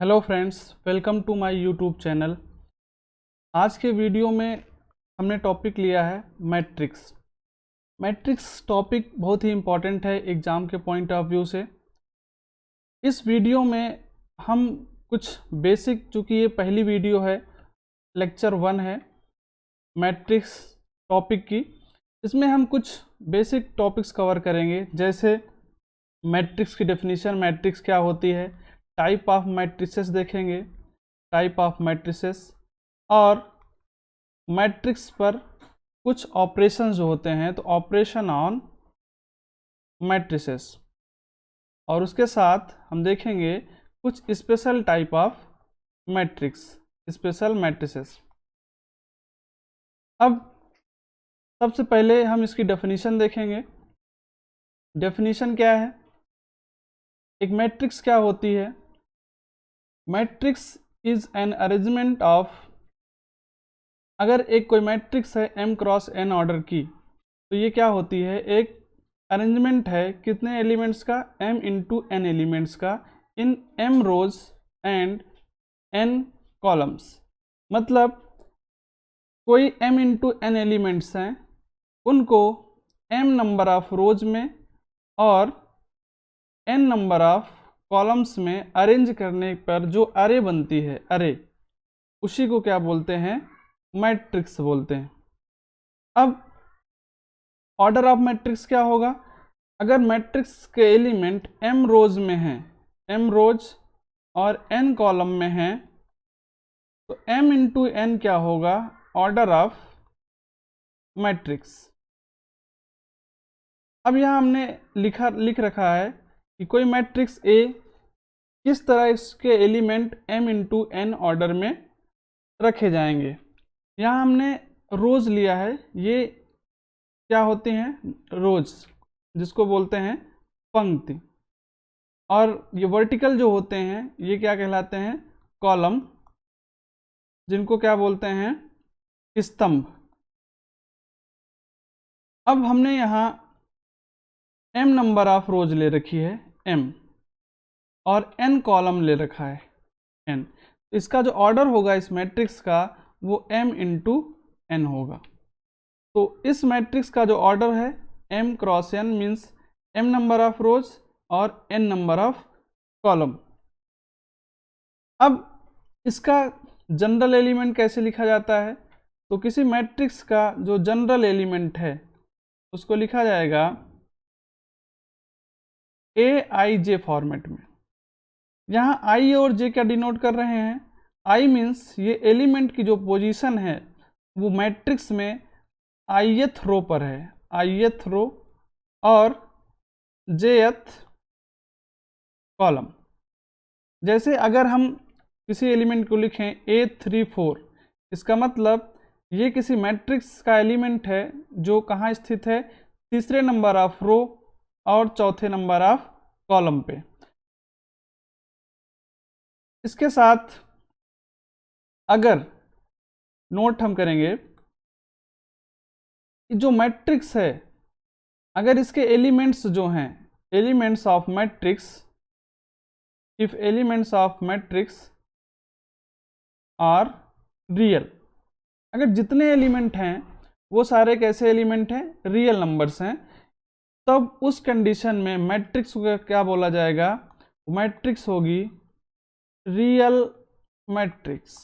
Hello friends, welcome to my YouTube channel. आज के video में हमने टॉपिक लिया है मैट्रिक्स। मैट्रिक्स टॉपिक बहुत ही इम्पॉर्टेंट है एग्ज़ाम के पॉइंट ऑफ व्यू से। इस वीडियो में हम कुछ बेसिक, चूँकि ये पहली वीडियो है, लेक्चर 1 है मैट्रिक्स टॉपिक की, इसमें हम कुछ बेसिक टॉपिक्स कवर करेंगे, जैसे मैट्रिक्स की डेफिनेशन, मैट्रिक्स क्या होती है, टाइप ऑफ मैट्रिसेस देखेंगे, टाइप ऑफ मैट्रिसेस, और मैट्रिक्स पर कुछ ऑपरेशन जो होते हैं, तो ऑपरेशन ऑन मैट्रिसेस, और उसके साथ हम देखेंगे कुछ special type of matrix, special matrices. अब सबसे पहले हम इसकी डेफिनेशन देखेंगे। डेफिनेशन क्या है, एक मैट्रिक्स क्या होती है? Matrix is an arrangement of, अगर एक कोई मैट्रिक्स है m क्रॉस n ऑर्डर की, तो ये क्या होती है? एक अरेंजमेंट है कितने एलिमेंट्स का? m इंटू n एलिमेंट्स का, in m rows and n columns. मतलब कोई m इंटू n एलिमेंट्स हैं, उनको m नंबर ऑफ रोज में और n नंबर ऑफ कॉलम्स में अरेंज करने पर जो अरे बनती है, अरे, उसी को क्या बोलते हैं? मैट्रिक्स बोलते हैं। अब ऑर्डर ऑफ मैट्रिक्स क्या होगा? अगर मैट्रिक्स के एलिमेंट m रोज में हैं, m रोज और n कॉलम में हैं, तो m इंटू n क्या होगा? Order of matrix. अब यहाँ हमने लिख रखा है कि कोई मैट्रिक्स A किस तरह इसके element m into n order में रखे जाएंगे। यहाँ हमने रोज लिया है, ये क्या होते हैं? रोज, जिसको बोलते हैं पंक्ति, और ये वर्टिकल जो होते हैं ये क्या कहलाते हैं? कॉलम, जिनको क्या बोलते हैं? स्तंभ। अब हमने यहाँ m नंबर ऑफ रोज ले रखी है m, और n कॉलम ले रखा है n। इसका जो ऑर्डर होगा इस मैट्रिक्स का, वो m इंटू n होगा। तो इस मैट्रिक्स का जो ऑर्डर है m cross n means m number of रोज और n नंबर ऑफ कॉलम। अब इसका जनरल एलिमेंट कैसे लिखा जाता है? तो किसी मैट्रिक्स का जो जनरल एलिमेंट है उसको लिखा जाएगा aij फॉर्मेट में। यहाँ i और j क्या डिनोट कर रहे हैं? i मीन्स ये एलिमेंट की जो पोजीशन है वो मैट्रिक्स में ith रो पर है, ith रो, और jth कॉलम। जैसे अगर हम किसी एलिमेंट को लिखें A34, इसका मतलब ये किसी मैट्रिक्स का एलिमेंट है जो कहाँ स्थित है? तीसरे नंबर ऑफ रो और चौथे नंबर ऑफ कॉलम पे। इसके साथ अगर नोट हम करेंगे, जो मैट्रिक्स है, अगर इसके एलिमेंट्स जो हैं, elements of matrix, if elements of matrix are real, अगर जितने एलिमेंट हैं वो सारे कैसे एलिमेंट हैं? रियल नंबर्स हैं, तब उस कंडीशन में मैट्रिक्स को क्या बोला जाएगा? मैट्रिक्स होगी रियल मैट्रिक्स।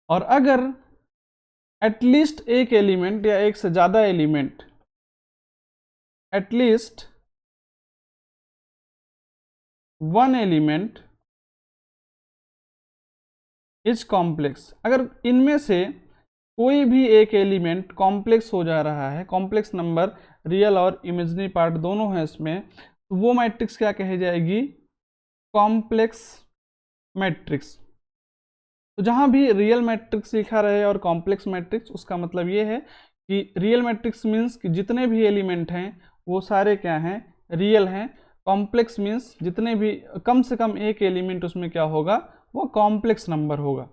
और अगर एटलीस्ट एक एलिमेंट या एक से ज़्यादा element, at least one element is complex, अगर इनमें से कोई भी एक एलिमेंट कॉम्प्लेक्स हो जा रहा है, कॉम्प्लेक्स नंबर, रियल और इमेजिनरी पार्ट दोनों है इसमें, तो वो मैट्रिक्स क्या कही जाएगी? Complex matrix. तो जहाँ भी रियल मैट्रिक्स लिखा रहे और कॉम्प्लेक्स मैट्रिक्स, उसका मतलब ये है कि रियल मैट्रिक्स मीन्स कि जितने भी एलिमेंट हैं वो सारे क्या हैं? रियल हैं। कॉम्प्लेक्स मीन्स जितने भी, कम से कम एक एलिमेंट उसमें क्या होगा? वो कॉम्प्लेक्स नंबर होगा।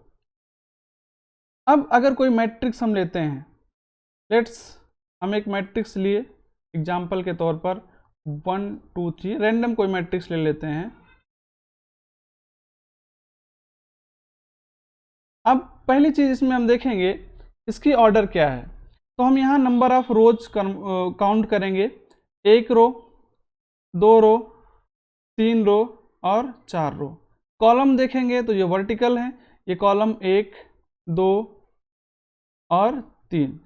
अब अगर कोई मैट्रिक्स हम लेते हैं, लेट्स हम एक मैट्रिक्स लिए एग्जाम्पल के तौर पर 1 2 3, रैंडम कोई मैट्रिक्स ले लेते हैं, अब पहली चीज़ इसमें हम देखेंगे इसकी ऑर्डर क्या है। तो हम यहाँ नंबर ऑफ रोज काउंट करेंगे, 1 रो, 2 रो, 3 रो और 4 रो। कॉलम देखेंगे तो ये वर्टिकल है, ये कॉलम 1, 2 और 3।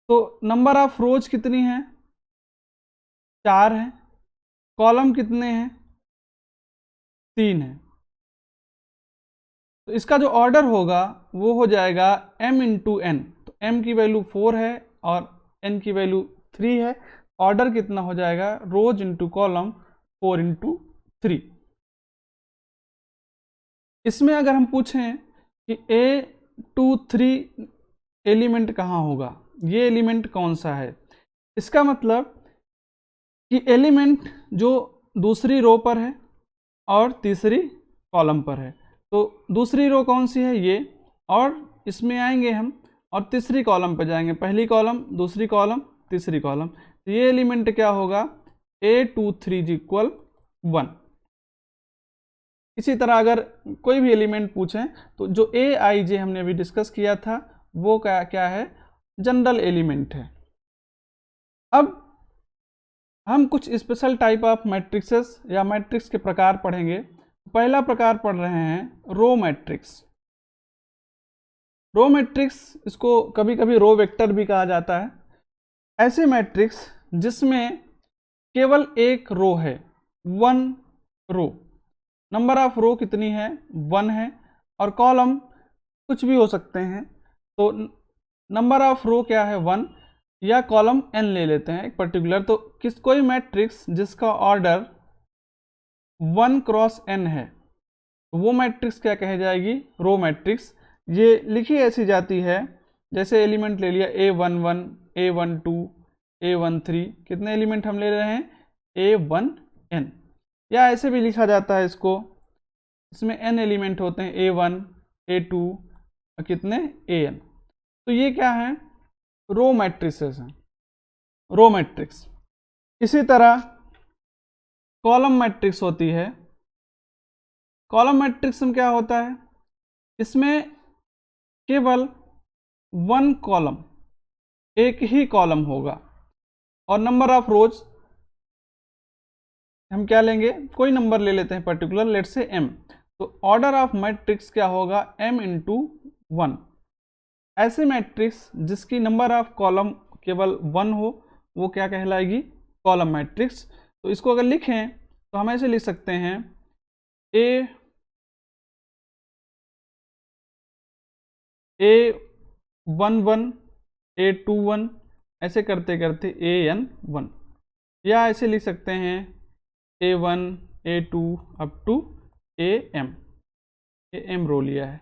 तो नंबर ऑफ रोज कितनी है? 4 है। कॉलम कितने हैं? 3 है। तो इसका जो ऑर्डर होगा वो हो जाएगा m इंटू एन। तो m की वैल्यू 4 है और n की वैल्यू 3 है। ऑर्डर कितना हो जाएगा? रोज इंटू कॉलम 4 इंटू 3। इसमें अगर हम पूछें कि A23 एलिमेंट कहाँ होगा, ये एलिमेंट कौन सा है, इसका मतलब कि एलिमेंट जो दूसरी रो पर है और तीसरी कॉलम पर है। तो दूसरी रो कौन सी है? ये। और इसमें आएंगे हम और तीसरी कॉलम पर जाएंगे, पहली कॉलम, दूसरी कॉलम, तीसरी कॉलम। तो ये एलिमेंट क्या होगा? A23 equal 1। इसी तरह अगर कोई भी एलिमेंट पूछें तो जो Aij हमने अभी डिस्कस किया था वो क्या है? जनरल एलिमेंट है। अब हम कुछ स्पेशल टाइप ऑफ मैट्रिक्सेस या मैट्रिक्स के प्रकार पढ़ेंगे। पहला प्रकार पढ़ रहे हैं रो मैट्रिक्स। रो मैट्रिक्स, इसको कभी कभी रो वेक्टर भी कहा जाता है। ऐसे मैट्रिक्स जिसमें केवल एक रो है, 1 रो। नंबर ऑफ रो कितनी है? 1 है। और कॉलम कुछ भी हो सकते हैं। तो नंबर ऑफ रो क्या है? 1, या कॉलम n ले लेते हैं एक पर्टिकुलर। तो कोई मैट्रिक्स जिसका ऑर्डर 1 क्रॉस n है, वो मैट्रिक्स क्या कहे जाएगी? Row matrix. ये लिखी ऐसी जाती है, जैसे एलिमेंट ले लिया A11, A12, A13। कितने एलिमेंट हम ले रहे हैं? A1n। या ऐसे भी लिखा जाता है इसको, इसमें n एलिमेंट होते हैं, A1, A2 और कितने? An। तो ये क्या है? रो मैट्रिसेस हैं, रो मैट्रिक्स। इसी तरह कॉलम मैट्रिक्स होती है। कॉलम मैट्रिक्स में क्या होता है? इसमें केवल 1 कॉलम, एक ही कॉलम होगा। और नंबर ऑफ रोज हम क्या लेंगे? कोई नंबर ले लेते हैं पर्टिकुलर, लेट से m। तो ऑर्डर ऑफ मैट्रिक्स क्या होगा? m into 1। ऐसे मैट्रिक्स जिसकी नंबर ऑफ कॉलम केवल 1 हो वो क्या कहलाएगी? Column matrix. तो इसको अगर लिखें तो हम ऐसे लिख सकते हैं A11, A21, ऐसे करते करते AN1। या ऐसे लिख सकते हैं A1, A2 up to AM रो लिया है।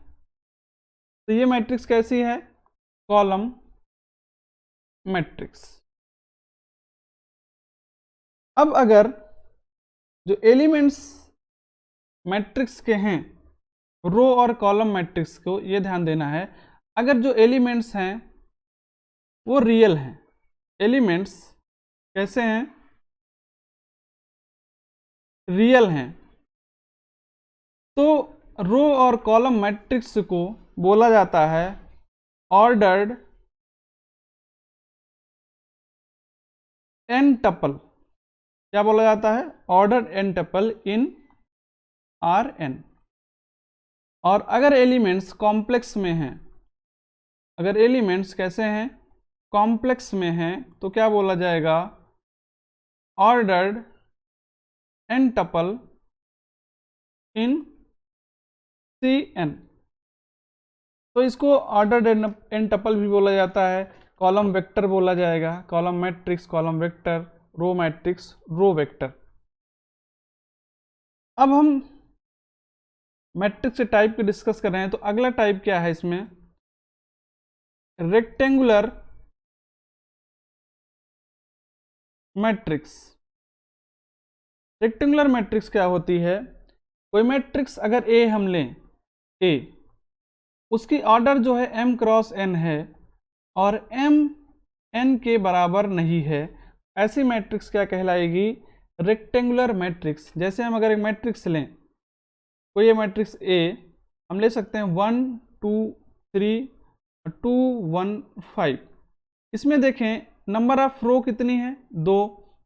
तो ये मैट्रिक्स कैसी है? Column matrix. अब अगर जो एलिमेंट्स मैट्रिक्स के हैं, रो और कॉलम मैट्रिक्स को ये ध्यान देना है, अगर जो एलिमेंट्स हैं वो रियल हैं, एलिमेंट्स कैसे हैं? रियल हैं, तो रो और कॉलम मैट्रिक्स को बोला जाता है ऑर्डर्ड एन टपल। क्या बोला जाता है? ऑर्डर्ड एन टपल इन Rn। और अगर एलिमेंट्स कॉम्प्लेक्स में हैं, अगर एलिमेंट्स कैसे हैं? कॉम्प्लेक्स में हैं, तो क्या बोला जाएगा? ऑर्डर्ड एन टपल इन Cn। तो इसको ऑर्डर्ड एन टपल भी बोला जाता है, कॉलम वेक्टर बोला जाएगा, column matrix, column vector, row matrix, row vector. अब हम मैट्रिक्स टाइप की डिस्कस कर रहे हैं, तो अगला टाइप क्या है इसमें? Rectangular matrix. रेक्टेंगुलर मैट्रिक्स क्या होती है? कोई मैट्रिक्स अगर A हम लें, A, उसकी ऑर्डर जो है m क्रॉस n है और m n के बराबर नहीं है, ऐसी मैट्रिक्स क्या कहलाएगी? Rectangular matrix. जैसे हम अगर एक मैट्रिक्स लें, कोई ये मैट्रिक्स A हम ले सकते हैं 1, 2, 3 2 1 5। इसमें देखें नंबर ऑफ रो कितनी है 2,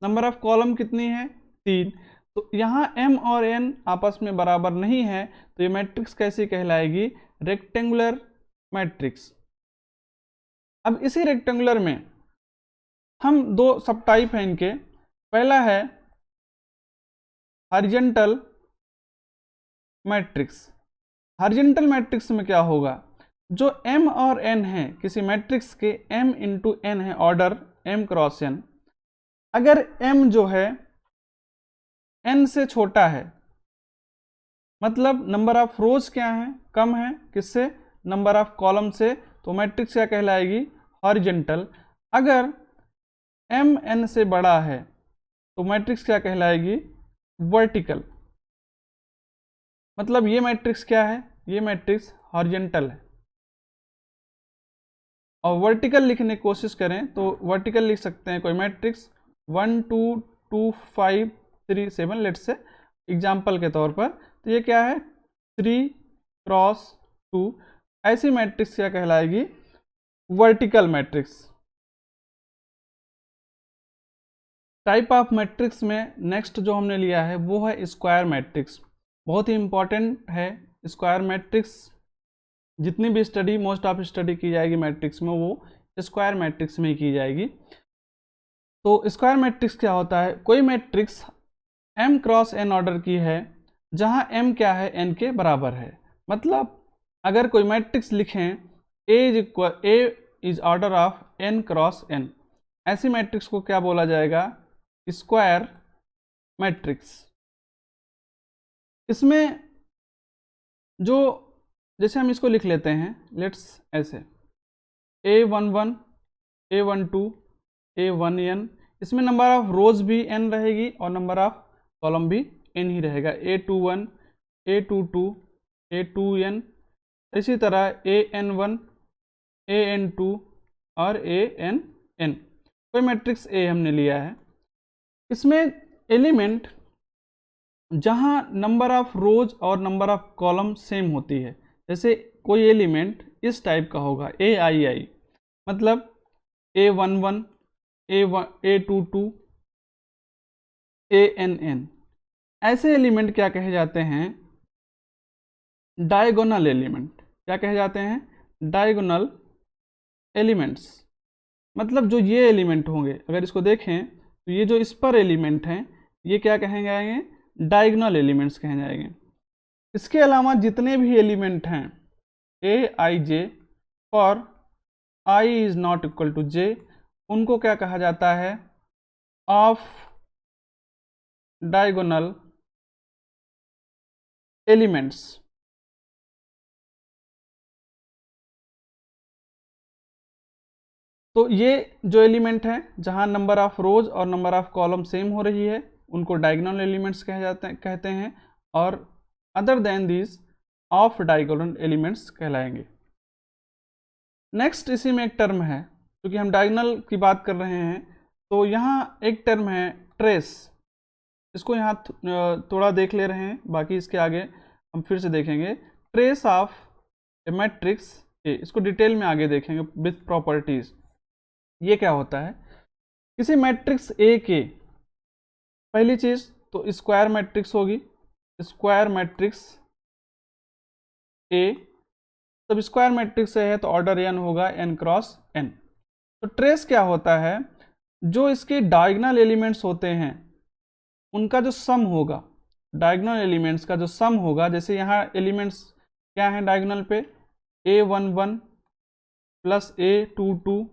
नंबर ऑफ कॉलम कितनी है 3। तो यहाँ m और n आपस में बराबर नहीं है, तो ये मैट्रिक्स कैसी कहलाएगी, रेक्टेंगुलर मैट्रिक्स। अब इसी रेक्टेंगुलर में हम दो सब टाइप हैं इनके। पहला है हॉरिजॉन्टल मैट्रिक्स। हॉरिजॉन्टल मैट्रिक्स में क्या होगा, जो m और n है किसी मैट्रिक्स के m इंटू n है, ऑर्डर m क्रॉस n, अगर m जो है n से छोटा है, मतलब नंबर ऑफ रोज क्या है, कम है किससे, नंबर ऑफ कॉलम से, तो मैट्रिक्स क्या कहलाएगी, हॉरिजॉन्टल। अगर m n से बड़ा है तो मैट्रिक्स क्या कहलाएगी, वर्टिकल। मतलब ये मैट्रिक्स क्या है, ये मैट्रिक्स हॉरिजॉन्टल है। और वर्टिकल लिखने की कोशिश करें तो वर्टिकल लिख सकते हैं कोई मैट्रिक्स 1 2 2 5 3 7, लेट से एग्जाम्पल के तौर पर। तो ये क्या है 3 क्रॉस 2, ऐसी मैट्रिक्स क्या कहलाएगी, vertical matrix. Type of matrix में नेक्स्ट जो हमने लिया है वो है स्क्वायर मैट्रिक्स। बहुत ही इंपॉर्टेंट है स्क्वायर मैट्रिक्स। जितनी भी स्टडी, मोस्ट ऑफ स्टडी की जाएगी मैट्रिक्स में, वो स्क्वायर मैट्रिक्स में ही की जाएगी। तो स्क्वायर मैट्रिक्स क्या होता है, कोई matrix m cross n order की है जहां m क्या है, n के बराबर है। मतलब अगर कोई मैट्रिक्स लिखें A is order of n cross n, ऐसी मैट्रिक्स को क्या बोला जाएगा, स्क्वायर मैट्रिक्स। इसमें जो, जैसे हम इसको लिख लेते हैं, लेट्स ऐसे A11 A12 A1n, इसमें नंबर ऑफ रोज भी n रहेगी और नंबर ऑफ कॉलम भी n ही रहेगा, A21 A22 A2n, इसी तरह AN1 AN2 और ANn। कोई मैट्रिक्स A हमने लिया है, इसमें एलिमेंट जहां नंबर ऑफ रोज और नंबर ऑफ कॉलम सेम होती है, जैसे कोई एलिमेंट इस टाइप का होगा AII, मतलब A11 A22 ANN, ऐसे एलिमेंट क्या कहे जाते हैं, डायगोनल एलिमेंट। क्या कहे जाते हैं, डायगोनल एलिमेंट्स। मतलब जो ये एलिमेंट होंगे, अगर इसको देखें तो ये जो इस पर एलिमेंट हैं, ये क्या कहे जाएंगे, डायगोनल एलिमेंट्स कहे जाएंगे। इसके अलावा जितने भी एलिमेंट हैं AIJ और I is not equal to J, उनको क्या कहा जाता है, ऑफ डायगोनल एलिमेंट्स। तो ये जो एलिमेंट है जहां नंबर ऑफ रोज और नंबर ऑफ कॉलम सेम हो रही है, उनको डायगोनल एलिमेंट्स कहते हैं, और other than this off diagonal elements कहलाएंगे। नेक्स्ट इसी में एक टर्म है, क्योंकि हम डायगोनल की बात कर रहे हैं, तो यहाँ एक टर्म है ट्रेस। इसको यहाँ थोड़ा देख ले रहे हैं, बाकी इसके आगे हम फिर से देखेंगे। Trace of A matrix A, इसको डिटेल में आगे देखेंगे विथ प्रॉपर्टीज। ये क्या होता है, किसी मैट्रिक्स ए के, पहली चीज तो स्क्वायर मैट्रिक्स होगी, स्क्वायर मैट्रिक्स ए। तब स्क्वायर मैट्रिक्स है तो ऑर्डर n होगा n क्रॉस n। तो ट्रेस क्या होता है, जो इसके डायगोनल एलिमेंट्स होते हैं उनका जो सम होगा, डायगोनल एलिमेंट्स का जो सम होगा, जैसे यहाँ एलिमेंट्स क्या हैं डायगोनल पे, A11 plus A22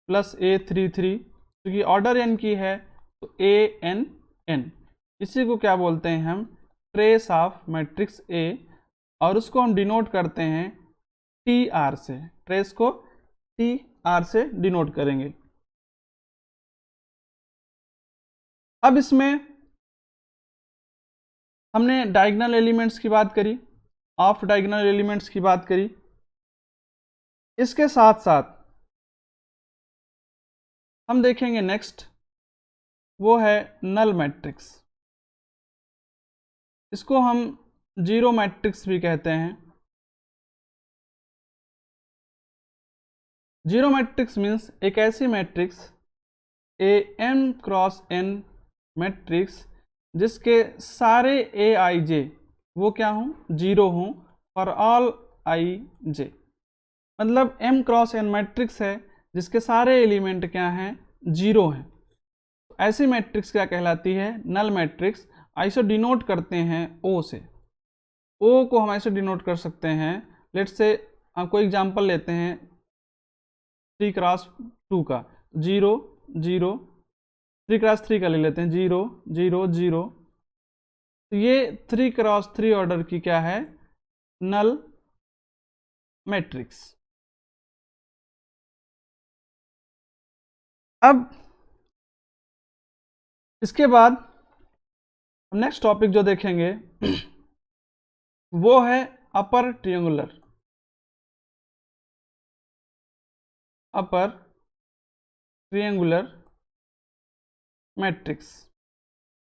plus A33, क्योंकि ऑर्डर n की है तो ANn, इसी को क्या बोलते हैं हम, ट्रेस ऑफ मैट्रिक्स A, और उसको हम डिनोट करते हैं TR से। ट्रेस को TR से डिनोट करेंगे। अब इसमें हमने डायगोनल एलिमेंट्स की बात करी, ऑफ डायगोनल एलिमेंट्स की बात करी, इसके साथ साथ हम देखेंगे नेक्स्ट, वो है नल मैट्रिक्स। इसको हम जीरो मैट्रिक्स भी कहते हैं। जीरो मैट्रिक्स मीन्स एक ऐसी matrix A m cross N matrix जिसके सारे ए आई जे वो क्या हों, जीरो हों, फॉर ऑल आई जे। मतलब एम क्रॉस एन मैट्रिक्स है जिसके सारे एलिमेंट क्या हैं, जीरो हैं। ऐसी मैट्रिक्स क्या कहलाती है, नल मैट्रिक्स। ऐसे डिनोट करते हैं ओ से। ओ को हम ऐसे डिनोट कर सकते हैं, लेट्स से हम कोई एग्जांपल लेते हैं 3x2 का, 0 0, 3x3 का ले लेते हैं, 0 0 0। तो ये 3x3 ऑर्डर की क्या है, नल मैट्रिक्स। अब इसके बाद हम नेक्स्ट टॉपिक जो देखेंगे वो है upper triangular. Upper triangular matrix.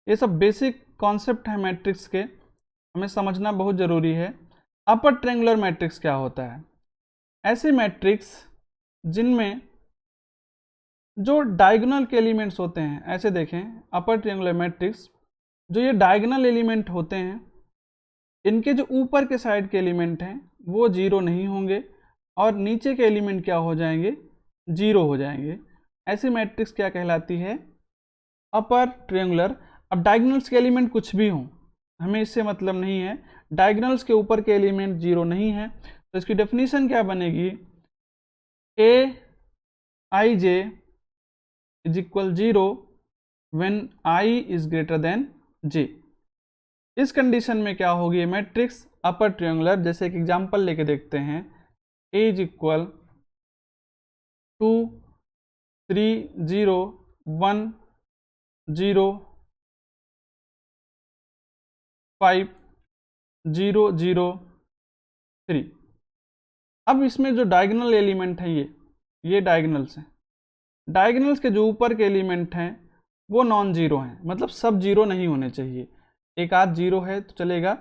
ये सब बेसिक कॉन्सेप्ट है मैट्रिक्स के, हमें समझना बहुत ज़रूरी है। अपर ट्रायंगुलर मैट्रिक्स क्या होता है, ऐसे मैट्रिक्स जिनमें जो डायगोनल के एलिमेंट्स होते हैं, ऐसे देखें अपर ट्रायंगुलर मैट्रिक्स, जो ये डायगोनल एलिमेंट होते हैं इनके जो ऊपर के साइड के एलिमेंट हैं वो जीरो नहीं होंगे और नीचे के एलिमेंट क्या हो जाएंगे, जीरो हो जाएंगे। ऐसी मैट्रिक्स क्या कहलाती है, अपर ट्रायंगुलर। अब डायगोनल्स के एलिमेंट कुछ भी हों, हमें इससे मतलब नहीं है, डायगोनल्स के ऊपर के एलिमेंट जीरो नहीं है। तो इसकी डेफिनेशन क्या बनेगी, A I J is equal zero when I is greater than J. इस कंडीशन में क्या होगी मैट्रिक्स अपर ट्रायंगुलर। जैसे एक एग्जांपल लेके देखते हैं, ए इज इक्वल 2 3 0 1 0 5 0 0 3। अब इसमें जो डायगोनल एलिमेंट है ये डायगोनल्स हैं। डायगोनल्स के जो ऊपर के एलिमेंट हैं वो नॉन जीरो हैं, मतलब सब जीरो नहीं होने चाहिए। एक आध जीरो है तो चलेगा,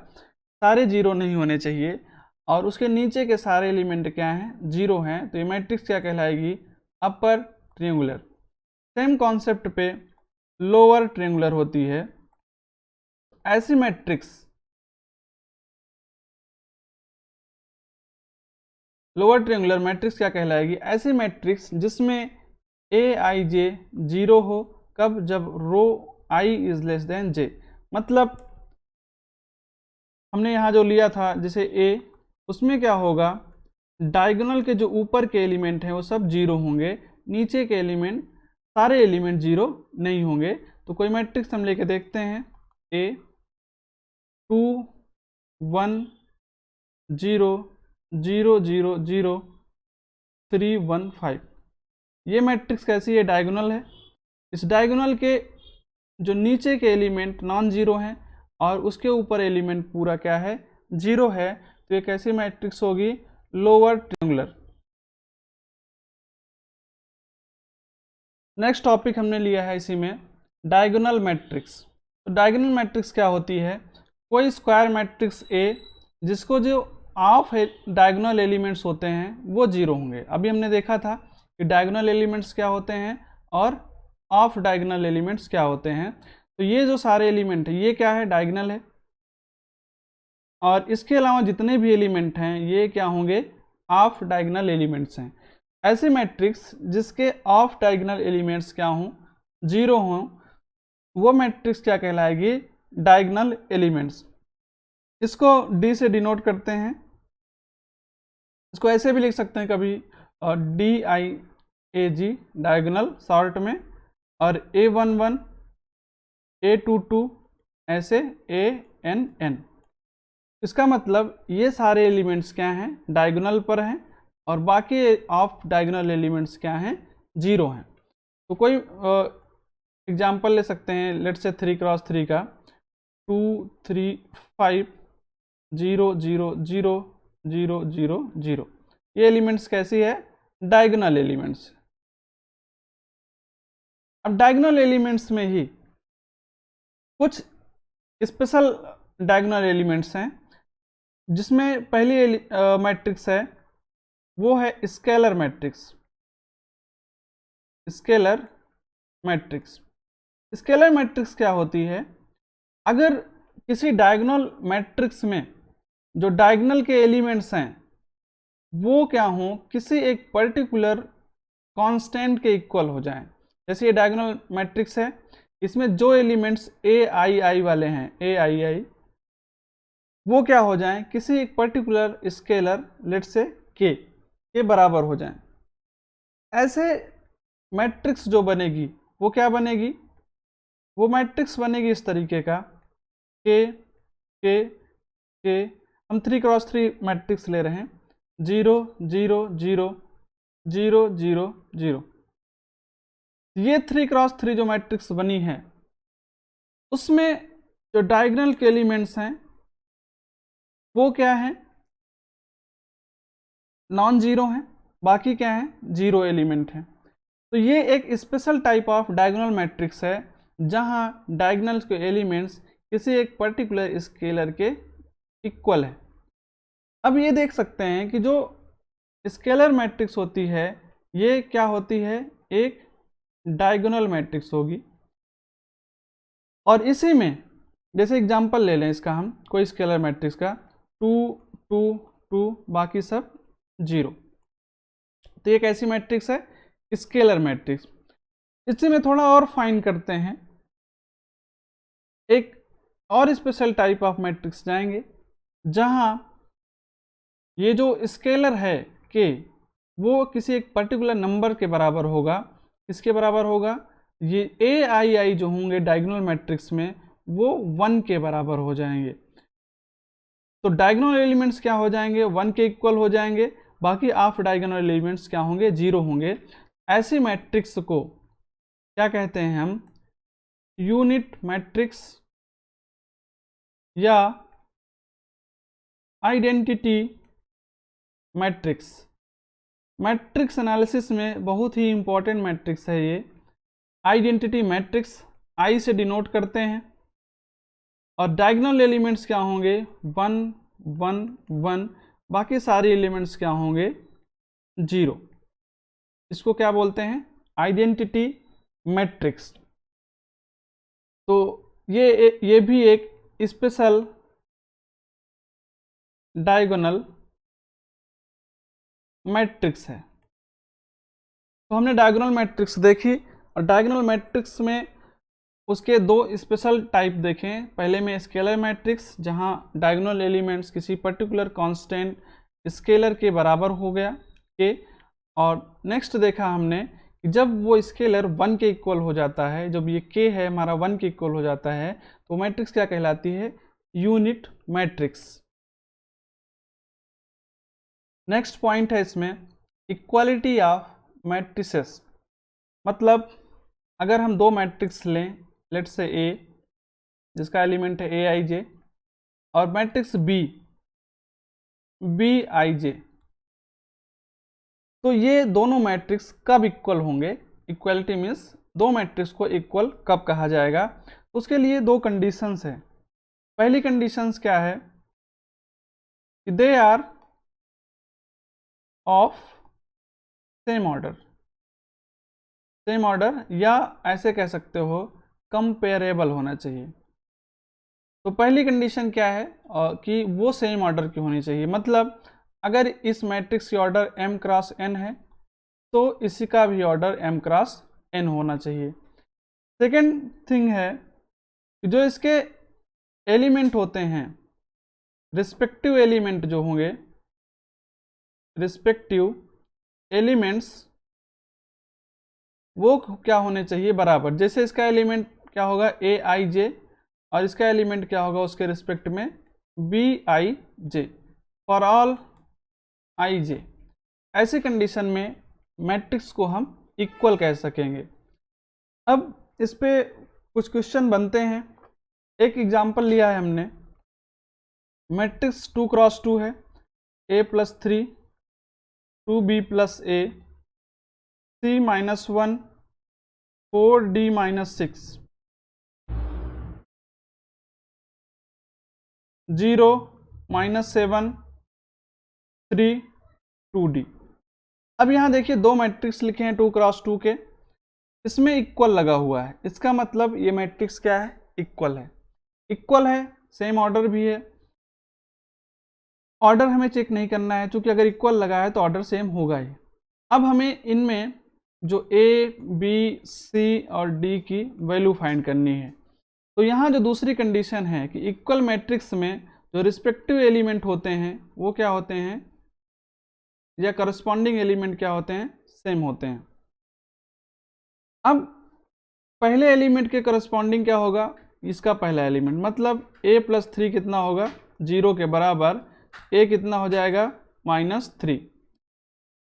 सारे जीरो नहीं होने चाहिए। और उसके नीचे के सारे एलिमेंट क्या हैं, जीरो हैं। तो ये मैट्रिक्स क्या कहलाएगी, अपर ट्रायंगुलर। सेम कॉन्सेप्ट पे लोअर ट्रायंगुलर होती है। ऐसी मैट्रिक्स लोअर ट्रायंगुलर मैट्रिक्स क्या कहलाएगी, ऐसी मैट्रिक्स जिसमें ए आई जे जीरो हो, कब, जब रो आई इज लेस देन जे। मतलब हमने यहाँ जो लिया था जैसे ए, उसमें क्या होगा, डायगोनल के जो ऊपर के एलिमेंट हैं वो सब जीरो होंगे, नीचे के एलिमेंट सारे एलिमेंट जीरो नहीं होंगे। तो कोई मैट्रिक्स हम लेके देखते हैं, ए 2 1 0 0 0 0 3 1 5। ये मैट्रिक्स कैसी है, डायगोनल है। इस डायगोनल के जो नीचे के एलिमेंट नॉन जीरो हैं और उसके ऊपर एलिमेंट पूरा क्या है, जीरो है। तो ये कैसी मैट्रिक्स होगी, लोअर ट्रायंगुलर। नेक्स्ट टॉपिक हमने लिया है इसी में डायगोनल मैट्रिक्स। तो डायगोनल मैट्रिक्स क्या होती है, कोई स्क्वायर मैट्रिक्स ए जिसको जो ऑफ डायगोनल एलिमेंट्स होते हैं वो जीरो होंगे। अभी हमने देखा था कि डायगोनल एलिमेंट्स क्या होते हैं और ऑफ डायगोनल एलिमेंट्स क्या होते हैं। तो ये जो सारे एलिमेंट है ये क्या है, डायगोनल है। और इसके अलावा जितने भी एलिमेंट हैं ये क्या होंगे, ऑफ डायगोनल एलिमेंट्स हैं। ऐसे मैट्रिक्स जिसके ऑफ डायगोनल एलिमेंट्स क्या हों, जीरो हों, वो मैट्रिक्स क्या कहलाएगी, डायगोनल एलिमेंट्स। इसको डी से डिनोट करते हैं। इसको ऐसे भी लिख सकते हैं कभी, D I A G diagonal short में, और A11 A22 ऐसे ANN। इसका मतलब ये सारे एलिमेंट्स क्या हैं, डायगोनल पर हैं और बाकी ऑफ डायगोनल एलिमेंट्स क्या हैं, जीरो हैं। तो कोई एग्जांपल ले सकते हैं, लेट्स से 3x3 का 2 3 5 0 0 0 0 0 0। ये एलिमेंट्स कैसी है, डायगोनल एलिमेंट्स। अब डायगोनल एलिमेंट्स में ही कुछ स्पेशल डायगोनल एलिमेंट्स हैं, जिसमें पहली मैट्रिक्स है वो है scalar matrix. Scalar matrix. Scalar matrix क्या होती है? अगर किसी डायगोनल मैट्रिक्स में जो डायगोनल के एलिमेंट्स हैं वो क्या हों, किसी एक पर्टिकुलर कांस्टेंट के इक्वल हो जाएं। जैसे ये डायगोनल मैट्रिक्स है, इसमें जो एलिमेंट्स ए आई आई वाले हैं, ए आई आई, वो क्या हो जाएं, किसी एक पर्टिकुलर स्केलर लेट से के बराबर हो जाएं। ऐसे मैट्रिक्स जो बनेगी वो क्या बनेगी? वो मैट्रिक्स बनेगी इस तरीके का के हम 3x3 मैट्रिक्स ले रहे हैं, 0 0 0 0 0 0। ये 3x3 जो मैट्रिक्स बनी है उसमें जो डायगोनल के एलिमेंट्स हैं वो क्या है? नॉन जीरो हैं, बाकी क्या है? जीरो एलिमेंट है। तो ये एक special type of diagonal matrix है जहां डायगोनल के एलिमेंट्स किसी एक पर्टिकुलर स्केलर के इक्वल है। अब ये देख सकते हैं कि जो स्केलर मैट्रिक्स होती है ये क्या होती है? एक डायगोनल मैट्रिक्स होगी। और इसी में जैसे एग्जांपल ले लें इसका, हम कोई स्केलर मैट्रिक्स का 2 2 2 बाकी सब 0, तो ये कैसी मैट्रिक्स है? Scalar matrix. इसी में थोड़ा और फाइन करते हैं, एक और स्पेशल टाइप ऑफ मैट्रिक्स जाएंगे जहां ये जो स्केलर है के वो किसी एक पर्टिकुलर नंबर के बराबर होगा। इसके बराबर होगा, ये ए आई आई जो होंगे डायगोनल मैट्रिक्स में वो 1 के बराबर हो जाएंगे। तो डायगोनल एलिमेंट्स क्या हो जाएंगे? 1 के इक्वल हो जाएंगे, बाकी ऑफ डायगोनल एलिमेंट्स क्या होंगे? 0 होंगे। ऐसी मैट्रिक्स को क्या कहते हैं हम? यूनिट मैट्रिक्स या आइडेंटिटी मैट्रिक्स। मैट्रिक्स एनालिसिस में बहुत ही इंपॉर्टेंट मैट्रिक्स है ये। आइडेंटिटी मैट्रिक्स आई से डिनोट करते हैं और डायगोनल एलिमेंट्स क्या होंगे? 1 1 1, बाकी सारे एलिमेंट्स क्या होंगे? 0। इसको क्या बोलते हैं? Identity matrix. तो ये भी एक स्पेशल डायगोनल मैट्रिक्स है। तो हमने डायगोनल मैट्रिक्स देखी और डायगोनल मैट्रिक्स में उसके दो स्पेशल टाइप देखें। पहले में स्केलर मैट्रिक्स जहां डायगोनल एलिमेंट्स किसी पर्टिकुलर कांस्टेंट स्केलर के बराबर हो गया के, और नेक्स्ट देखा हमने कि जब वो स्केलर 1 के इक्वल हो जाता है, जब ये के है हमारा 1 के इक्वल हो जाता है तो मैट्रिक्स क्या कहलाती है? Unit matrix. नेक्स्ट पॉइंट है इसमें इक्वालिटी ऑफ मैट्रिसेस। मतलब अगर हम दो मैट्रिक्स लें, लेट से ए जिसका एलिमेंट है ए आई जे और मैट्रिक्स बी बी आई जे, तो ये दोनों मैट्रिक्स कब इक्वल होंगे? इक्वलिटी मीन्स दो मैट्रिक्स को इक्वल कब कहा जाएगा? उसके लिए दो कंडीशंस है। पहली कंडीशंस क्या है कि they are of same order. Same order या ऐसे कह सकते हो कंपेरेबल होना चाहिए। तो पहली कंडीशन क्या है कि वो सेम ऑर्डर की होनी चाहिए। मतलब अगर इस मैट्रिक्स की ऑर्डर m क्रॉस n है तो इसी का भी ऑर्डर m क्रॉस n होना चाहिए। सेकेंड थिंग है कि जो इसके एलिमेंट होते हैं, रिस्पेक्टिव एलिमेंट जो होंगे, रिस्पेक्टिव एलिमेंट्स वो क्या होने चाहिए? बराबर। जैसे इसका एलिमेंट क्या होगा? ए आई जे और इसका एलिमेंट क्या होगा उसके रिस्पेक्ट में? B I J for all I J. ऐसी कंडीशन में मैट्रिक्स को हम इक्वल कह सकेंगे। अब इस पे कुछ क्वेश्चन बनते हैं। एक एग्जांपल लिया है हमने, मैट्रिक्स 2 क्रॉस 2 है, a plus 3 2b plus a c minus 1 4d minus 6 0 minus 7 3 2d। अब यहाँ देखिए दो मैट्रिक्स लिखे हैं 2 क्रॉस 2 के। इसमें इक्वल लगा हुआ है, इसका मतलब ये मैट्रिक्स क्या है, इक्वल है। इक्वल है, सेम ऑर्डर भी है। ऑर्डर हमें चेक नहीं करना है, क्योंकि अगर इक्वल लगा है तो ऑर्डर सेम होगा ही। अब हमें इनमें जो ए बी सी और डी की वैल्यू फाइंड करनी है। तो यहाँ जो दूसरी कंडीशन है कि इक्वल मैट्रिक्स में जो रिस्पेक्टिव एलिमेंट होते हैं वो क्या होते हैं, या करस्पॉन्डिंग एलिमेंट क्या होते हैं, सेम होते हैं। अब पहले एलिमेंट के करस्पॉन्डिंग क्या होगा, इसका पहला एलिमेंट, मतलब a + 3 कितना होगा, 0 के बराबर। a कितना हो जाएगा, -3।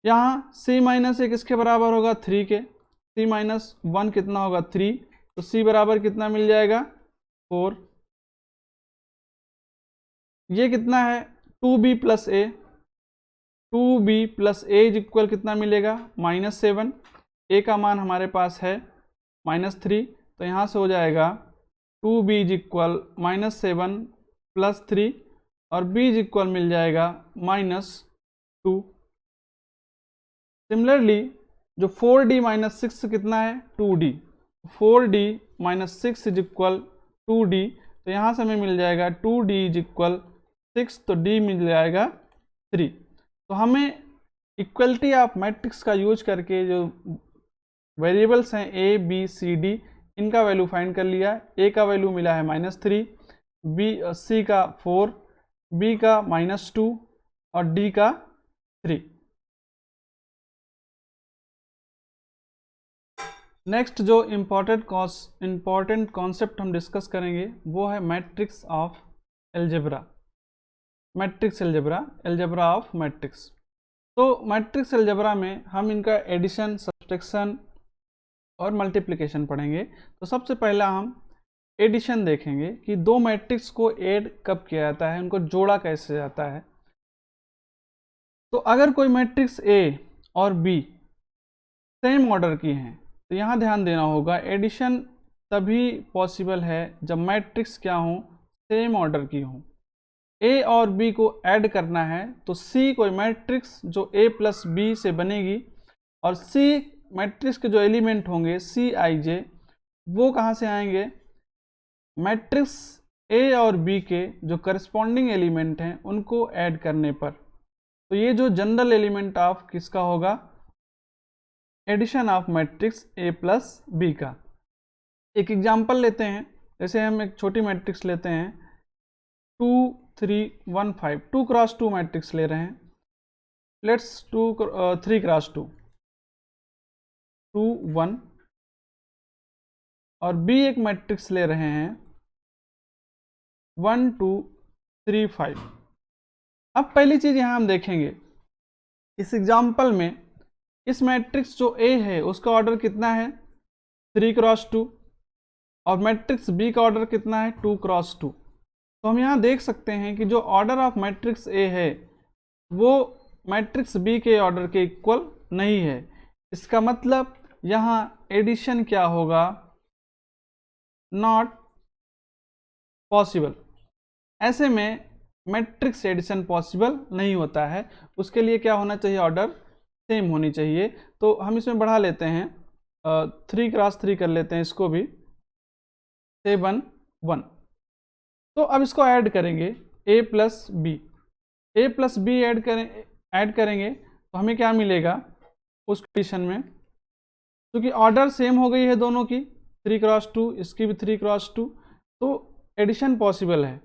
यहाँ c - a किसके बराबर होगा, 3 के। c - 1 कितना होगा, 3। तो c बराबर कितना मिल जाएगा, 4। ये कितना है, 2b + a। 2b + a equal कितना मिलेगा, -7। a का मान हमारे पास है -3, तो यहाँ से हो जाएगा 2b इक्वल -7 + 3, और b इक्वल मिल जाएगा -2। सिमिलरली जो 4d - 6 कितना है, 2d। 4d - 6 इक्वल 2d, तो यहाँ से हमें मिल जाएगा 2d इक्वल 6, तो d मिल जाएगा 3। तो हमें इक्वलिटी ऑफ मैट्रिक्स का यूज करके जो वेरिएबल्स हैं a b c d, इनका वैल्यू फाइंड कर लिया। a का वैल्यू मिला है -3, c का 4, b का -2 और d का 3। नेक्स्ट जो इम्पॉर्टेंट कॉन्सेप्ट हम डिस्कस करेंगे वो है matrix of algebra. Matrix algebra, algebra of matrix. तो मैट्रिक्स एलजेब्रा में हम इनका एडिशन, सब्सट्रैक्शन और मल्टीप्लिकेशन पढ़ेंगे। तो सबसे पहला हम एडिशन देखेंगे कि दो मैट्रिक्स को ऐड कब किया जाता है, उनको जोड़ा कैसे जाता है। तो अगर कोई मैट्रिक्स ए और बी सेम ऑर्डर की हैं, तो यहाँ ध्यान देना होगा, एडिशन तभी पॉसिबल है जब मैट्रिक्स क्या हो, सेम ऑर्डर की हो। ए और बी को ऐड करना है तो सी कोई मैट्रिक्स जो ए + बी से बनेगी, और सी मैट्रिक्स के जो एलिमेंट होंगे सी आई जे, वो कहाँ से आएंगे, मैट्रिक्स ए और बी के जो करस्पॉन्डिंग एलिमेंट हैं उनको ऐड करने पर। तो ये जो जनरल एलिमेंट ऑफ किसका होगा, addition of matrix a + b का। एक एग्जांपल लेते हैं, जैसे हम एक छोटी मैट्रिक्स लेते हैं 2 3 1 5, 2 × 2 मैट्रिक्स ले रहे हैं। लेट्स 3 × 2, 2 1, और b एक मैट्रिक्स ले रहे हैं 1 2 3 5। अब पहली चीज यहां हम देखेंगे, इस एग्जांपल में इस मैट्रिक्स जो A है उसका ऑर्डर कितना है, 3 × 2, और मैट्रिक्स B का ऑर्डर कितना है, 2 × 2। तो हम यहाँ देख सकते हैं कि जो ऑर्डर ऑफ मैट्रिक्स A है वो मैट्रिक्स B के ऑर्डर के इक्वल नहीं है। इसका मतलब यहाँ एडिशन क्या होगा, नॉट पॉसिबल। ऐसे में मैट्रिक्स एडिशन पॉसिबल नहीं होता है। उसके लिए क्या होना चाहिए, ऑर्डर सेम होनी चाहिए। तो हम इसमें बढ़ा लेते हैं, 3 × 3 कर लेते हैं इसको भी, 7 1। तो अब इसको ऐड करेंगे a + b, a + b add करेंगे तो हमें क्या मिलेगा उस कंडीशन में, क्योंकि ऑर्डर सेम हो गई है दोनों की, 3 × 2, इसकी भी 3 × 2, तो एडिशन पॉसिबल है।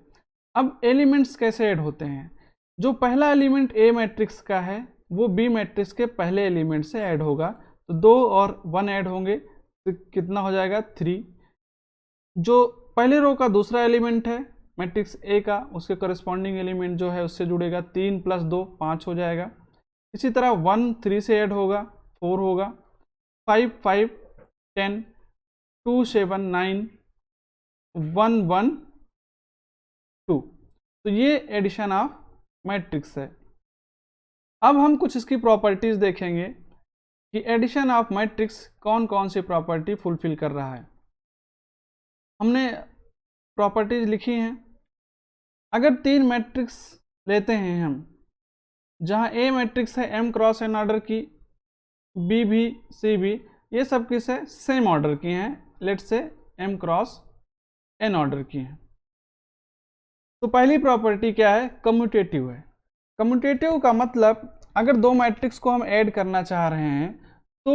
अब एलिमेंट्स कैसे ऐड होते हैं, जो पहला एलिमेंट ए मैट्रिक्स का है वो बी मैट्रिक्स के पहले एलिमेंट से ऐड होगा, तो 2 और 1 ऐड होंगे तो कितना हो जाएगा, 3। जो पहले रो का दूसरा एलिमेंट है मैट्रिक्स ए का, उसके करस्पॉन्डिंग एलिमेंट जो है उससे जुड़ेगा, 3 + 2 5 हो जाएगा। इसी तरह 1 3 से ऐड होगा, 4 होगा, 5 5 10, 2 7 9, 1 1 2। तो ये एडिशन ऑफ मैट्रिक्स है। अब हम कुछ इसकी प्रॉपर्टीज देखेंगे कि एडिशन ऑफ मैट्रिक्स कौन कौन सी प्रॉपर्टी फुलफिल कर रहा है। हमने प्रॉपर्टीज लिखी हैं। अगर 3 मैट्रिक्स लेते हैं हम, जहां ए मैट्रिक्स है m × n ऑर्डर की, बी भी सी भी, ये सब किसे सेम ऑर्डर की हैं, let's say m cross n order की हैं। तो पहली प्रॉपर्टी क्या है, कम्यूटेटिव है। कम्यूटेटिव का मतलब अगर दो मैट्रिक्स को हम ऐड करना चाह रहे हैं तो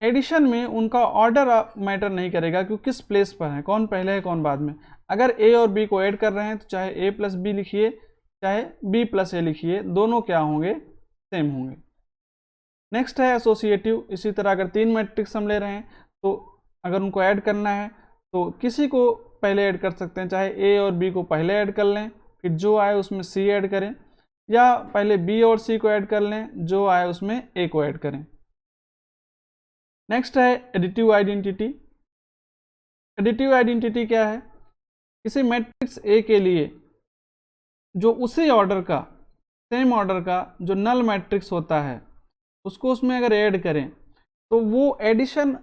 एडिशन में उनका ऑर्डर मैटर नहीं करेगा कि किस प्लेस पर है, कौन पहले है कौन बाद में। अगर a और b को ऐड कर रहे हैं तो चाहे a प्लस बी लिखिए चाहे b प्लस ए लिखिए, दोनों क्या होंगे, सेम होंगे। नेक्स्ट है एसोसिएटिव। इसी तरह अगर तीन मैट्रिक्स हम ले रहे हैं तो अगर उनको ऐड करना है तो किसी को पहले ऐड कर सकते हैं, चाहे a और b को पहले ऐड कर लें, फिर जो आए उसमें c ऐड करें, या पहले b और c को ऐड कर लें, जो आए उसमें a को ऐड करें। नेक्स्ट है एडिटिव आइडेंटिटी। एडिटिव आइडेंटिटी क्या है, किसी मैट्रिक्स A के लिए जो उसी ऑर्डर का, सेम ऑर्डर का जो नल मैट्रिक्स होता है उसको उसमें अगर ऐड करें तो वो एडिशन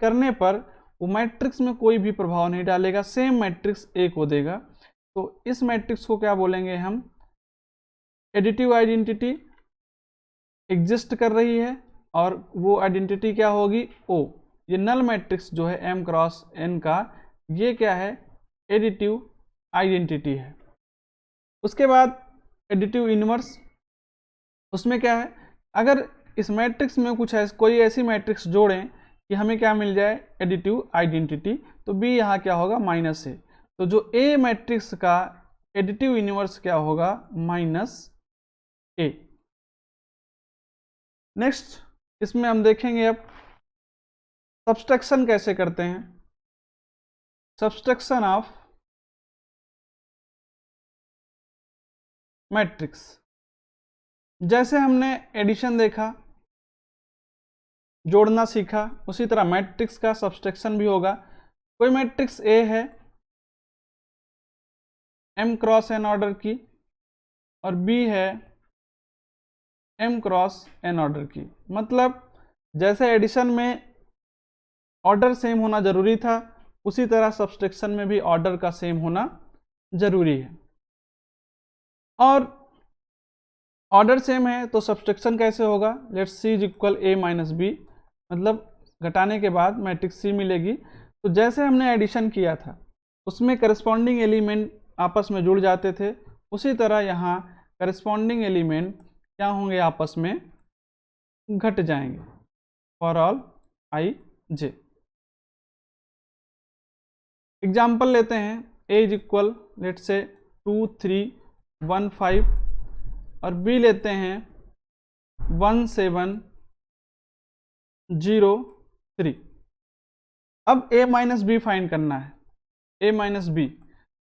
करने पर वो मैट्रिक्स में कोई भी प्रभाव नहीं डालेगा, सेम मैट्रिक्स A को देगा। तो इस मैट्रिक्स को क्या बोलेंगे हम, एडिटिव आइडेंटिटी एग्जिस्ट कर रही है और वो आइडेंटिटी क्या होगी, O। ये नल मैट्रिक्स जो है m क्रॉस n का, ये क्या है, एडिटिव आइडेंटिटी है। उसके बाद एडिटिव इनवर्स, उसमें क्या है, अगर इस मैट्रिक्स में कुछ कोई ऐसी मैट्रिक्स जोड़ें कि हमें क्या मिल जाए, एडिटिव आइडेंटिटी, तो b यहाँ क्या होगा, माइनस a। तो जो a मैट्रिक्स का एडिटिव इनवर्स क्या होगा, माइनस a। नेक्स्ट इसमें हम देखेंगे अब सब्सट्रैक्शन कैसे करते हैं। सब्सट्रैक्शन ऑफ मैट्रिक्स, जैसे हमने एडिशन देखा, जोड़ना सीखा, उसी तरह मैट्रिक्स का सब्सट्रैक्शन भी होगा। कोई मैट्रिक्स A है m क्रॉस n ऑर्डर की और B है m क्रॉस n ऑर्डर की, मतलब जैसे एडिशन में ऑर्डर सेम होना जरूरी था, उसी तरह सब्सट्रैक्शन में भी ऑर्डर का सेम होना जरूरी है। और ऑर्डर सेम है तो सब्सट्रैक्शन कैसे होगा, let's see is equal a minus B, मतलब घटाने के बाद मैट्रिक्स C मिलेगी। तो जैसे हमने एडिशन किया था उसमें करस्पॉन्डिंग एलिमेंट आपस में जुड़ जाते थे, उसी तरह यहाँ करस्पॉन्डिंग एलिमेंट क्या होंगे, आपस में घट जाएंगे for all i j। Example लेते हैं, a is equal let's say 2 3 1 5 और b लेते हैं 1 7 0 3। अब a माइनस बी फाइंड करना है, a माइनस बी,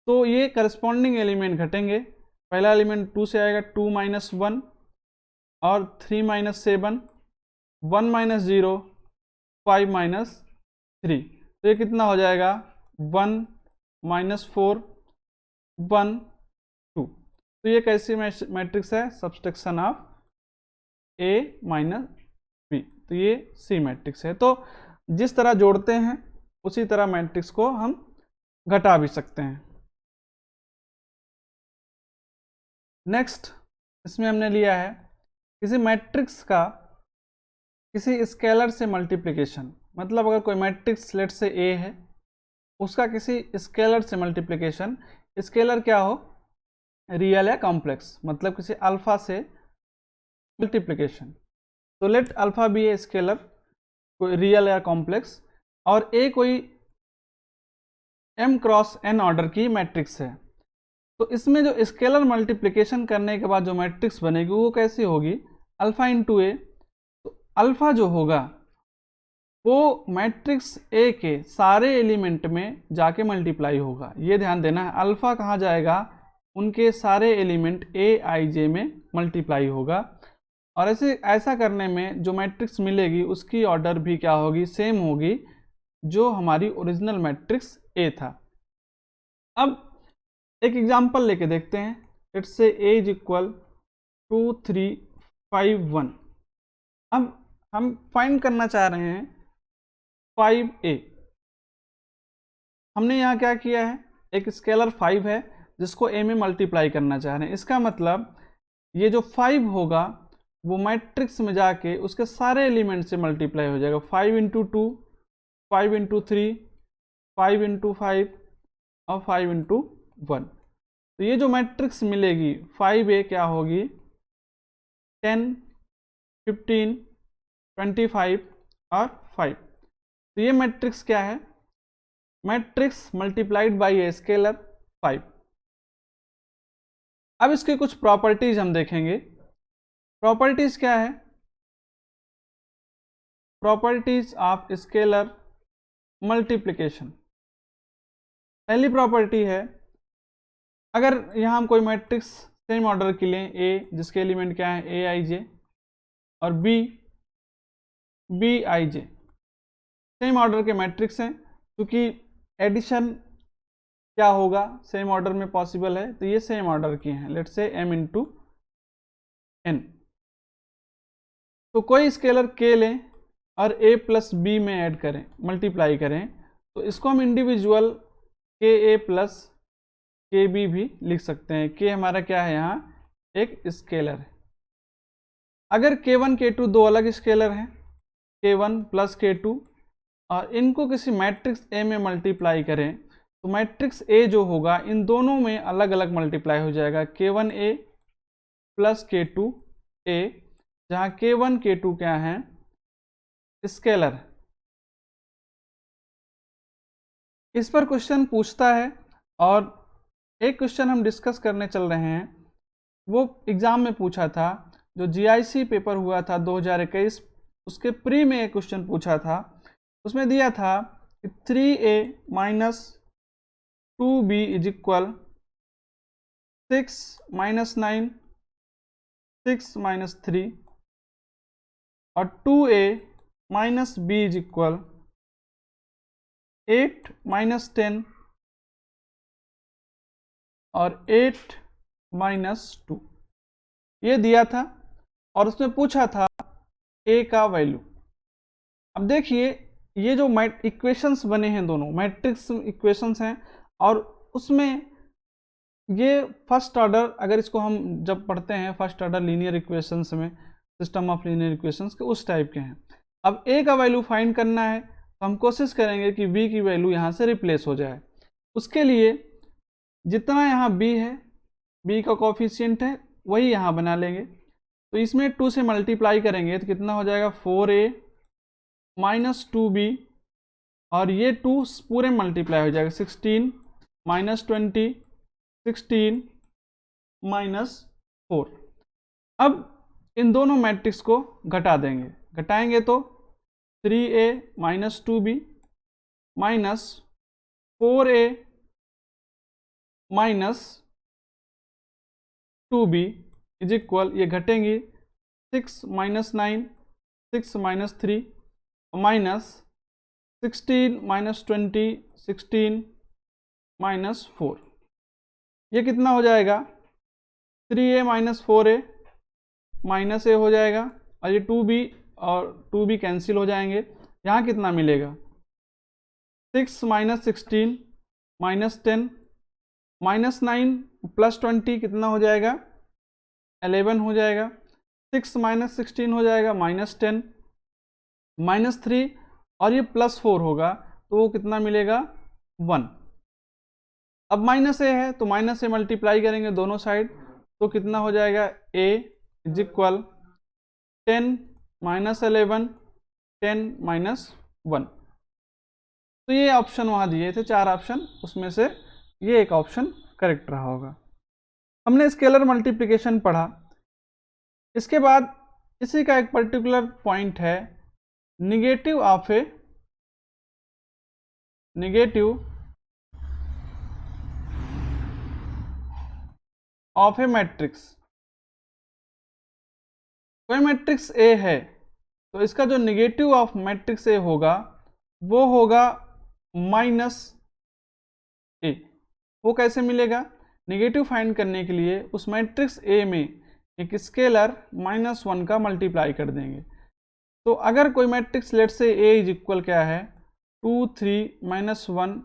तो ये करस्पॉन्डिंग एलिमेंट घटेंगे। पहला एलिमेंट 2 से आएगा, 2 माइनस 1 और 3 माइनस 7, 1 माइनस 0, 5 माइनस 3, तो ये कितना हो जाएगा, 1 माइनस 4 1 2। तो ये कैसी मैट्रिक्स है, subtraction of a minus B, तो ये C मैट्रिक्स है। तो जिस तरह जोड़ते हैं उसी तरह मैट्रिक्स को हम घटा भी सकते हैं। नेक्स्ट इसमें हमने लिया है किसी मैट्रिक्स का किसी स्केलर से मल्टीप्लिकेशन, मतलब अगर कोई मैट्रिक्स लेट से A है, उसका किसी स्केलर से मल्टीप्लिकेशन, स्केलर क्या हो, रियल या कॉम्प्लेक्स, मतलब किसी अल्फा से मल्टीप्लिकेशन। तो let alpha be a scalar, कोई रियल या कॉम्प्लेक्स, और A कोई m क्रॉस n ऑर्डर की मैट्रिक्स है। तो इसमें जो स्केलर मल्टीप्लिकेशन करने के बाद जो मैट्रिक्स बनेगी वो कैसी होगी, अल्फा इंटू ए। तो अल्फा जो होगा वो मैट्रिक्स A के सारे एलिमेंट में जाके मल्टीप्लाई होगा। ये ध्यान देना है, अल्फा कहाँ जाएगा, उनके सारे एलिमेंट A i j में मल्टीप्लाई होगा। और ऐसा करने में जो मैट्रिक्स मिलेगी उसकी ऑर्डर भी क्या होगी, सेम होगी जो हमारी ओरिजिनल मैट्रिक्स A था। अब एक एग्जांपल लेके देखते हैं, let's say A is equal 2 3 5 1। अब हम फाइंड करना चाह रहे हैं 5A। हमने यहाँ क्या किया है, एक स्केलर 5 है जिसको A में मल्टीप्लाई करना चाह रहे हैं। इसका मतलब ये जो 5 होगा वो मैट्रिक्स में जाके उसके सारे एलिमेंट से मल्टीप्लाई हो जाएगा। 5 इंटू 2, 5 इंटू 3, 5 इंटू 5 और 5 इंटू 1। तो ये जो मैट्रिक्स मिलेगी 5A क्या होगी, 10, 15, 25 और 5। तो ये मैट्रिक्स क्या है, matrix multiplied by a scalar 5। अब इसके कुछ प्रॉपर्टीज हम देखेंगे। प्रॉपर्टीज क्या है, प्रॉपर्टीज ऑफ स्केलर मल्टीप्लिकेशन। पहली प्रॉपर्टी है, अगर यहाँ हम कोई मैट्रिक्स सेम ऑर्डर की लें, ए जिसके एलिमेंट क्या है ए आई जे और B I J, same order के मैट्रिक्स हैं, क्योंकि एडिशन क्या होगा सेम ऑर्डर में पॉसिबल है, तो ये सेम ऑर्डर की हैं, let's say m into N. तो कोई स्केलर k लें और a प्लस बी में ऐड करें, मल्टीप्लाई करें, तो इसको हम इंडिविजुअल के ए प्लस के बी भी लिख सकते हैं। k हमारा क्या है यहाँ एक स्केलर है। अगर k1 k2 दो अलग स्केलर हैं, k1 प्लस k2, और इनको किसी मैट्रिक्स A में मल्टीप्लाई करें, तो मैट्रिक्स A जो होगा इन दोनों में अलग अलग मल्टीप्लाई हो जाएगा, k1A प्लस k2A, जहाँ k1 k2 क्या है स्केलर। इस पर क्वेश्चन पूछता है, और एक क्वेश्चन हम डिस्कस करने चल रहे हैं, वो एग्जाम में पूछा था, जो GIC पेपर हुआ था 2021, उसके प्री में एक क्वेश्चन पूछा था। उसमें दिया था कि 3A minus 2B is equal 6 minus 9, 6 minus 3, और 2A minus B is equal 8 minus 10 और 8 माइनस 2, ये दिया था। और उसमें पूछा था A का वैल्यू। अब देखिए ये जो इक्वेशंस बने हैं दोनों मैट्रिक्स इक्वेशंस हैं, और उसमें ये फर्स्ट ऑर्डर, अगर इसको हम जब पढ़ते हैं फर्स्ट ऑर्डर लीनियर इक्वेशंस में, सिस्टम ऑफ लीनियर इक्वेशंस के उस टाइप के हैं। अब a का वैल्यू फाइंड करना है, तो हम कोशिश करेंगे कि b की वैल्यू यहाँ से रिप्लेस हो जाए। उसके लिए जितना यहाँ b है, b का कोफिशिएंट है, वही यहाँ बना लेंगे। तो इसमें 2 से मल्टीप्लाई करेंगे तो कितना हो जाएगा 4a माइनस 2b, और ये 2 पूरे मल्टीप्लाई हो जाएगा 16 माइनस 20, 16 माइनस 4। अब इन दोनों मैट्रिक्स को घटा देंगे, घटाएंगे तो 3a minus 2b minus 4a minus 2b is equal, ये घटेंगी 6 minus 9, 6 minus 3 minus 16 minus 20, 16 minus 4, ये कितना हो जाएगा 3a minus 4a minus a हो जाएगा, और ये 2b और 2b कैंसिल हो जाएंगे। यहाँ कितना मिलेगा 6 माइनस 16 माइनस 10 माइनस 9 प्लस 20 कितना हो जाएगा 11 हो जाएगा, 6 माइनस 16 हो जाएगा माइनस 10 माइनस 3, और ये प्लस 4 होगा, तो वो कितना मिलेगा 1। अब माइनस ए है तो माइनस से मल्टीप्लाई करेंगे दोनों साइड, तो कितना हो जाएगा a is equal 10 minus 11, 10 minus 1। तो ये ऑप्शन वहाँ दिए थे 4 ऑप्शन, उसमें से ये एक ऑप्शन करेक्ट रहा होगा। हमने स्केलर मल्टीप्लिकेशन पढ़ा। इसके बाद इसी का एक पर्टिकुलर पॉइंट है निगेटिव ऑफ ए मैट्रिक्स। कोई मैट्रिक्स ए है तो इसका जो निगेटिव ऑफ मैट्रिक्स ए होगा वो होगा माइनस ए। वो कैसे मिलेगा, निगेटिव फाइंड करने के लिए उस मैट्रिक्स ए में एक स्केलर -1 का मल्टीप्लाई कर देंगे। तो अगर कोई मैट्रिक्स लेट से ए इज इक्वल क्या है 2 3 -1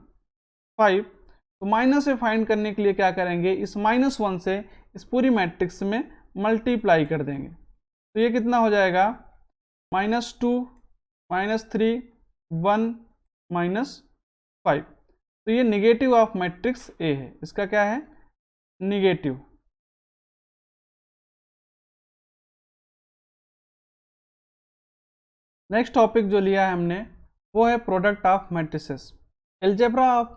5, तो माइनस से फाइंड करने के लिए क्या करेंगे, इस -1 से इस पूरी मैट्रिक्स में मल्टीप्लाई कर देंगे। तो ये कितना हो जाएगा, -2 -3 1 -5। तो ये निगेटिव ऑफ मैट्रिक्स ए है, इसका क्या है, निगेटिव। नेक्स्ट टॉपिक जो लिया है हमने वो है product of matrices. Algebra of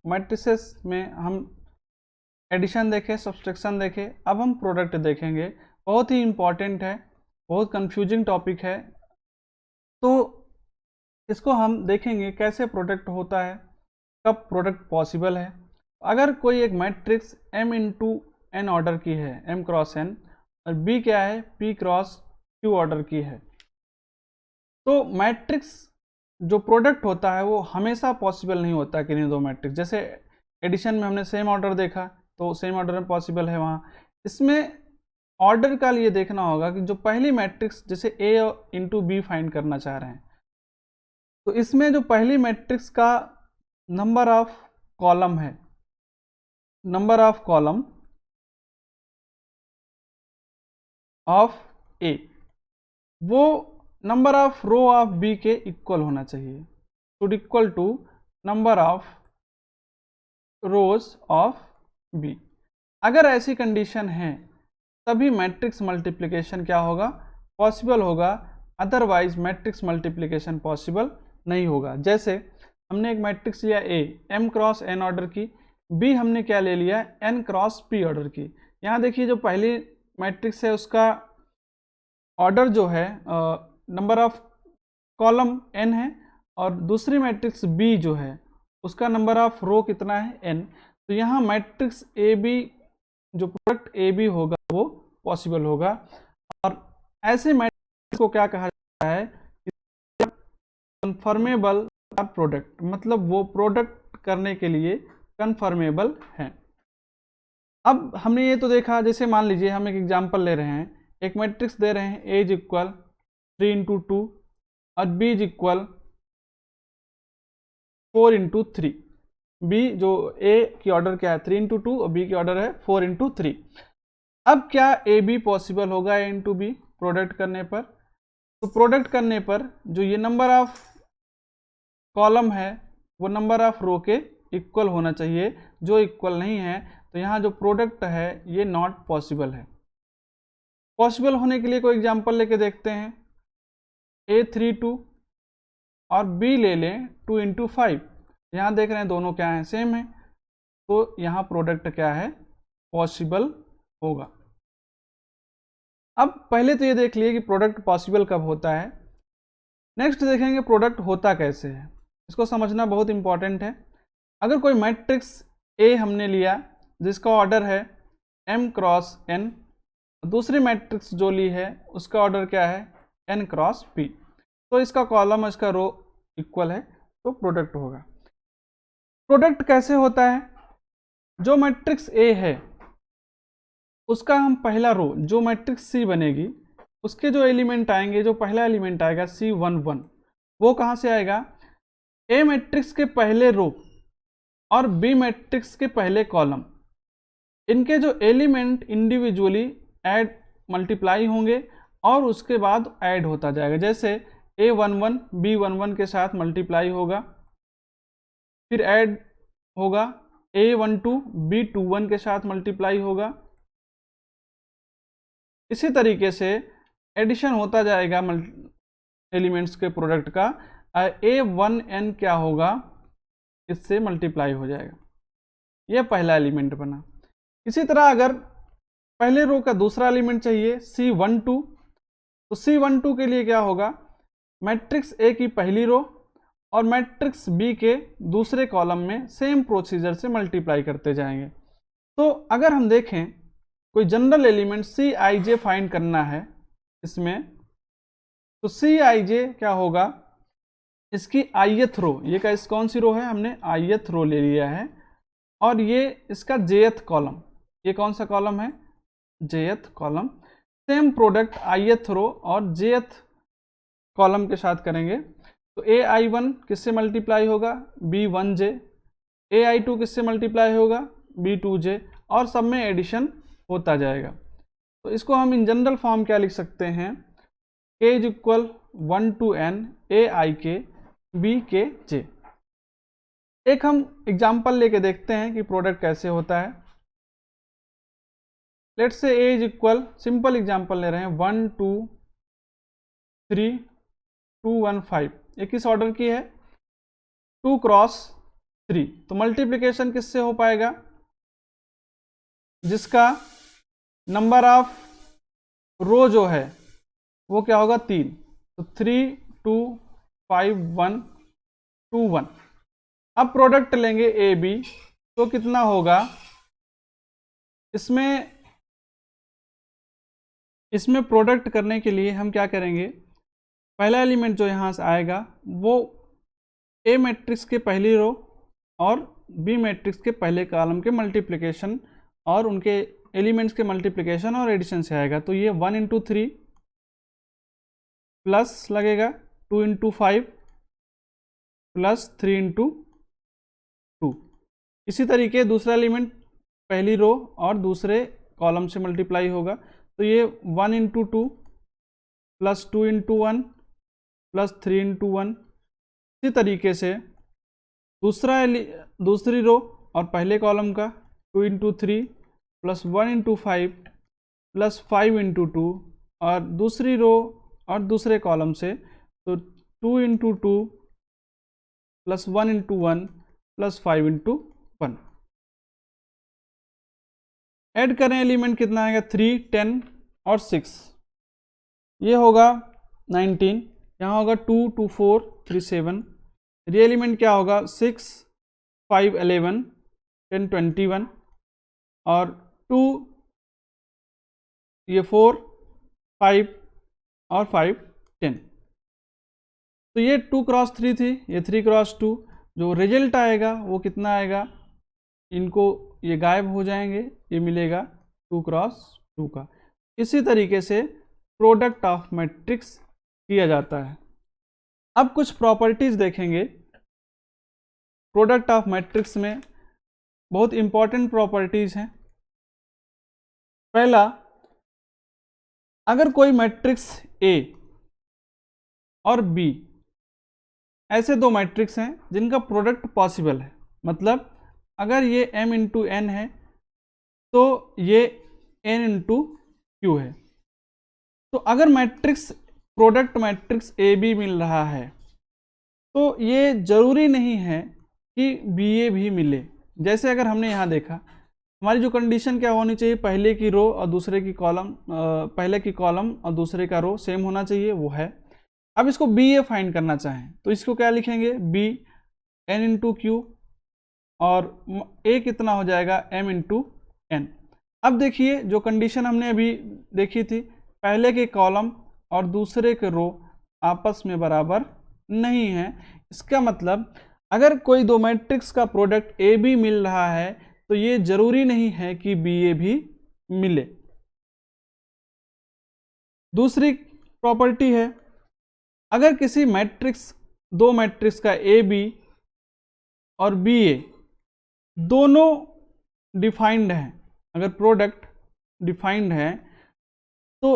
matrices में हम एडिशन देखे, सब्सट्रैक्शन देखे, अब हम प्रोडक्ट देखेंगे। बहुत ही इंपॉर्टेंट है, बहुत कंफ्यूजिंग टॉपिक है, तो इसको हम देखेंगे कैसे प्रोडक्ट होता है, कब प्रोडक्ट पॉसिबल है। अगर कोई एक matrix m into n order की है, m क्रॉस n, और b क्या है, p क्रॉस q ऑर्डर की है, तो मैट्रिक्स जो प्रोडक्ट होता है वो हमेशा पॉसिबल नहीं होता किन्हीं दो मैट्रिक्स। जैसे एडिशन में हमने सेम ऑर्डर देखा, तो सेम ऑर्डर में पॉसिबल है वहाँ। इसमें ऑर्डर का लिए देखना होगा कि जो पहली मैट्रिक्स, जैसे a इंटू बी फाइंड करना चाह रहे हैं, तो इसमें जो पहली मैट्रिक्स का नंबर ऑफ कॉलम है, number of column of A, वो number of row of B के इक्वल होना चाहिए, should equal to number of rows of B. अगर ऐसी कंडीशन है तभी मैट्रिक्स मल्टीप्लिकेशन क्या होगा, पॉसिबल होगा, अदरवाइज मैट्रिक्स मल्टीप्लिकेशन पॉसिबल नहीं होगा। जैसे हमने एक मैट्रिक्स लिया ए, m क्रॉस n ऑर्डर की, b हमने क्या ले लिया, n क्रॉस p ऑर्डर की। यहाँ देखिए जो पहली मैट्रिक्स है उसका ऑर्डर जो है नंबर ऑफ कॉलम n है, और दूसरी मैट्रिक्स b जो है उसका नंबर ऑफ रो कितना है, n। तो यहाँ मैट्रिक्स ए बी, जो प्रोडक्ट ए बी होगा वो पॉसिबल होगा। और ऐसे मैट्रिक्स को क्या कहा जाता है, कन्फर्मेबल प्रोडक्ट, मतलब वो प्रोडक्ट करने के लिए कन्फर्मेबल है। अब हमने ये तो देखा, जैसे मान लीजिए हम एक एग्जांपल ले रहे हैं, एक मैट्रिक्स दे रहे हैं, a इज इक्वल 3 इंटू 2 और b is equal 4 into 3। b जो a की ऑर्डर क्या है 3 इंटू 2 और b की ऑर्डर है 4 इंटू 3। अब क्या ए बी पॉसिबल होगा a इंटू बी प्रोडक्ट करने पर? तो प्रोडक्ट करने पर जो ये नंबर ऑफ कॉलम है वो नंबर ऑफ रो के इक्वल होना चाहिए, जो इक्वल नहीं है तो यहाँ जो प्रोडक्ट है ये नॉट पॉसिबल है। पॉसिबल होने के लिए कोई एग्जांपल लेके देखते हैं, a 3 2 और b ले लें 2 इंटू 5। यहाँ देख रहे हैं दोनों क्या हैं, सेम है, तो यहाँ प्रोडक्ट क्या है, पॉसिबल होगा। अब पहले तो ये देख लिए कि प्रोडक्ट पॉसिबल कब होता है। नेक्स्ट देखेंगे प्रोडक्ट होता कैसे है, इसको समझना बहुत इंपॉर्टेंट है। अगर कोई मैट्रिक्स ए हमने लिया जिसका ऑर्डर है m क्रॉस n, दूसरी मैट्रिक्स जो ली है उसका ऑर्डर क्या है, n क्रॉस p, तो इसका कॉलम इसका रो इक्वल है, तो प्रोडक्ट होगा। प्रोडक्ट कैसे होता है, जो मैट्रिक्स A है उसका हम पहला रो, जो मैट्रिक्स C बनेगी उसके जो एलिमेंट आएंगे, जो पहला एलिमेंट आएगा C11, वो कहाँ से आएगा, A मैट्रिक्स के पहले रो और B मैट्रिक्स के पहले कॉलम, इनके जो एलिमेंट इंडिविजुअली ऐड मल्टीप्लाई होंगे और उसके बाद ऐड होता जाएगा। जैसे A11 B11 के साथ मल्टीप्लाई होगा, फिर ऐड होगा, A12 B21 के साथ मल्टीप्लाई होगा, इसी तरीके से एडिशन होता जाएगा एलिमेंट्स के प्रोडक्ट का। A1n क्या होगा, इससे मल्टीप्लाई हो जाएगा, यह पहला एलिमेंट बना। इसी तरह अगर पहले रो का दूसरा एलिमेंट चाहिए C12, तो C12 के लिए क्या होगा, मैट्रिक्स A की पहली रो और मैट्रिक्स B के दूसरे कॉलम में सेम प्रोसीजर से मल्टीप्लाई करते जाएंगे। तो अगर हम देखें कोई जनरल एलिमेंट Cij फाइंड करना है इसमें, तो Cij क्या होगा, इसकी ith रो, ये का इस कौन सी रो है, हमने ith रो ले लिया है, और ये इसका jth कॉलम, ये कौन सा कॉलम है, jth column. Same product ith रो और jth कॉलम के साथ करेंगे, तो ai1 किससे मल्टीप्लाई होगा, b1j, ai2 किससे मल्टीप्लाई होगा, b2j, और सब में एडिशन होता जाएगा। तो इसको हम इन जनरल फॉर्म क्या लिख सकते हैं, k is equal 1 to n a i k b k j। एक हम एग्जाम्पल लेके देखते हैं कि प्रोडक्ट कैसे होता है। Let's say a is equal, simple example ले रहे हैं, 1 2 3 2 1 5। ये किस ऑर्डर की है, 2 क्रॉस 3। तो मल्टीप्लिकेशन किससे हो पाएगा, जिसका नंबर ऑफ रो जो है वो क्या होगा 3। तो 3 2 5 1 2 1। अब प्रोडक्ट लेंगे ए बी, तो कितना होगा, इसमें प्रोडक्ट करने के लिए हम क्या करेंगे, पहला एलिमेंट जो यहाँ से आएगा वो ए मैट्रिक्स के पहली रो और बी मैट्रिक्स के पहले कॉलम के मल्टीप्लिकेशन और उनके एलिमेंट्स के मल्टीप्लिकेशन और एडिशन से आएगा। तो ये 1 इंटू 3 प्लस लगेगा 2 इंटू 5 प्लस 3 इंटू 2। इसी तरीके दूसरा एलिमेंट पहली रो और दूसरे कॉलम से मल्टीप्लाई होगा। तो ये 1 into 2 plus 2 into 1 plus 3 into 1। इसी तरीके से दूसरी रो और पहले कॉलम का 2 into 3 plus 1 into 5 plus 5 into 2, और दूसरी रो और दूसरे कॉलम से तो 2 into 2 plus 1 into 1 plus 5 into 1। Add करें एलिमेंट कितना आएगा, 3 10 और 6, ये होगा 19। यहाँ होगा 2 2 4 3 7। ये एलिमेंट क्या होगा, 6 5 11 10 21 और 2 ये 4 5 और 5 10। तो ये 2 क्रॉस 3 थी, ये 3 क्रॉस 2। जो रिजल्ट आएगा वो कितना आएगा, इनको ये गायब हो जाएंगे, ये मिलेगा 2 क्रॉस 2 का। इसी तरीके से प्रोडक्ट ऑफ मैट्रिक्स किया जाता है। अब कुछ प्रॉपर्टीज देखेंगे प्रोडक्ट ऑफ मैट्रिक्स में, बहुत इंपॉर्टेंट प्रॉपर्टीज हैं। पहला, अगर कोई मैट्रिक्स ए और बी ऐसे दो मैट्रिक्स हैं जिनका प्रोडक्ट पॉसिबल है, मतलब अगर ये m इंटू एन है तो ये n इंटू क्यू है। तो अगर matrix product matrix A B मिल रहा है तो ये जरूरी नहीं है कि बी ए भी मिले। जैसे अगर हमने यहाँ देखा, हमारी जो कंडीशन क्या होनी चाहिए, पहले की रो और दूसरे की कॉलम, पहले की कॉलम और दूसरे का रो सेम होना चाहिए, वो है। अब इसको बी ए फाइंड करना चाहें तो इसको क्या लिखेंगे, बी एन इंटू क्यू और ए कितना हो जाएगा, एम इंटू एन। अब देखिए जो कंडीशन हमने अभी देखी थी, पहले के कॉलम और दूसरे के रो आपस में बराबर नहीं है। इसका मतलब अगर कोई दो मैट्रिक्स का प्रोडक्ट ए बी मिल रहा है तो ये जरूरी नहीं है कि बी ए भी मिले। दूसरी प्रॉपर्टी है, अगर किसी मैट्रिक्स, दो मैट्रिक्स का ए बी और बी ए दोनों डिफाइंड हैं, अगर प्रोडक्ट डिफाइंड है तो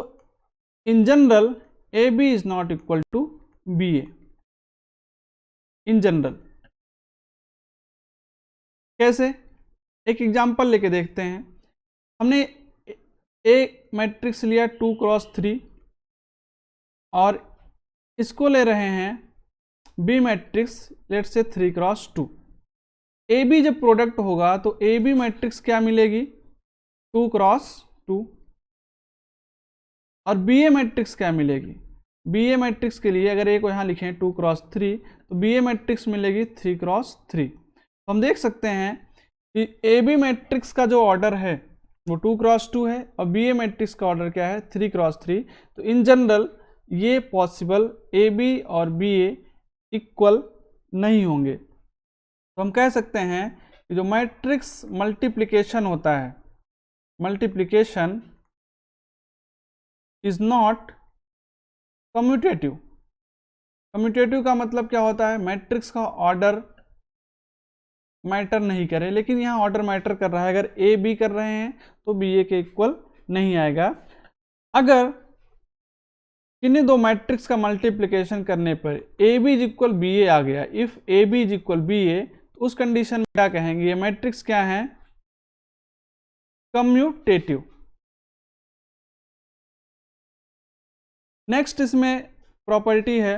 in general A B is not equal to B A. In general कैसे, एक एग्जांपल लेके देखते हैं। हमने ए मैट्रिक्स लिया 2 क्रॉस 3 और इसको ले रहे हैं B matrix let's say 3 cross 2। A B जब प्रोडक्ट होगा तो ए बी मैट्रिक्स क्या मिलेगी, 2 क्रॉस 2, और बी ए मैट्रिक्स क्या मिलेगी, बी ए मैट्रिक्स के लिए अगर ए को यहाँ लिखें 2 क्रॉस 3 तो बी ए मैट्रिक्स मिलेगी 3 क्रॉस 3। तो हम देख सकते हैं कि ए बी मैट्रिक्स का जो ऑर्डर है वो 2 क्रॉस 2 है और बी ए मैट्रिक्स का ऑर्डर क्या है, 3 क्रॉस 3। तो इन जनरल ये पॉसिबल ए बी और बी ए इक्वल नहीं होंगे। तो हम कह सकते हैं कि जो मैट्रिक्स मल्टीप्लिकेशन होता है, multiplication is not commutative. Commutative का मतलब क्या होता है, मैट्रिक्स का ऑर्डर मैटर नहीं करे, लेकिन यहाँ ऑर्डर मैटर कर रहा है। अगर ए बी कर रहे हैं तो बी ए के इक्वल नहीं आएगा। अगर किन्हीं दो मैट्रिक्स का मल्टीप्लिकेशन करने पर A B is equal B A आ गया, if A B is equal B A, तो उस कंडीशन में क्या कहेंगे, ये मैट्रिक्स क्या है, कम्यूटेटिव। नेक्स्ट इसमें प्रॉपर्टी है,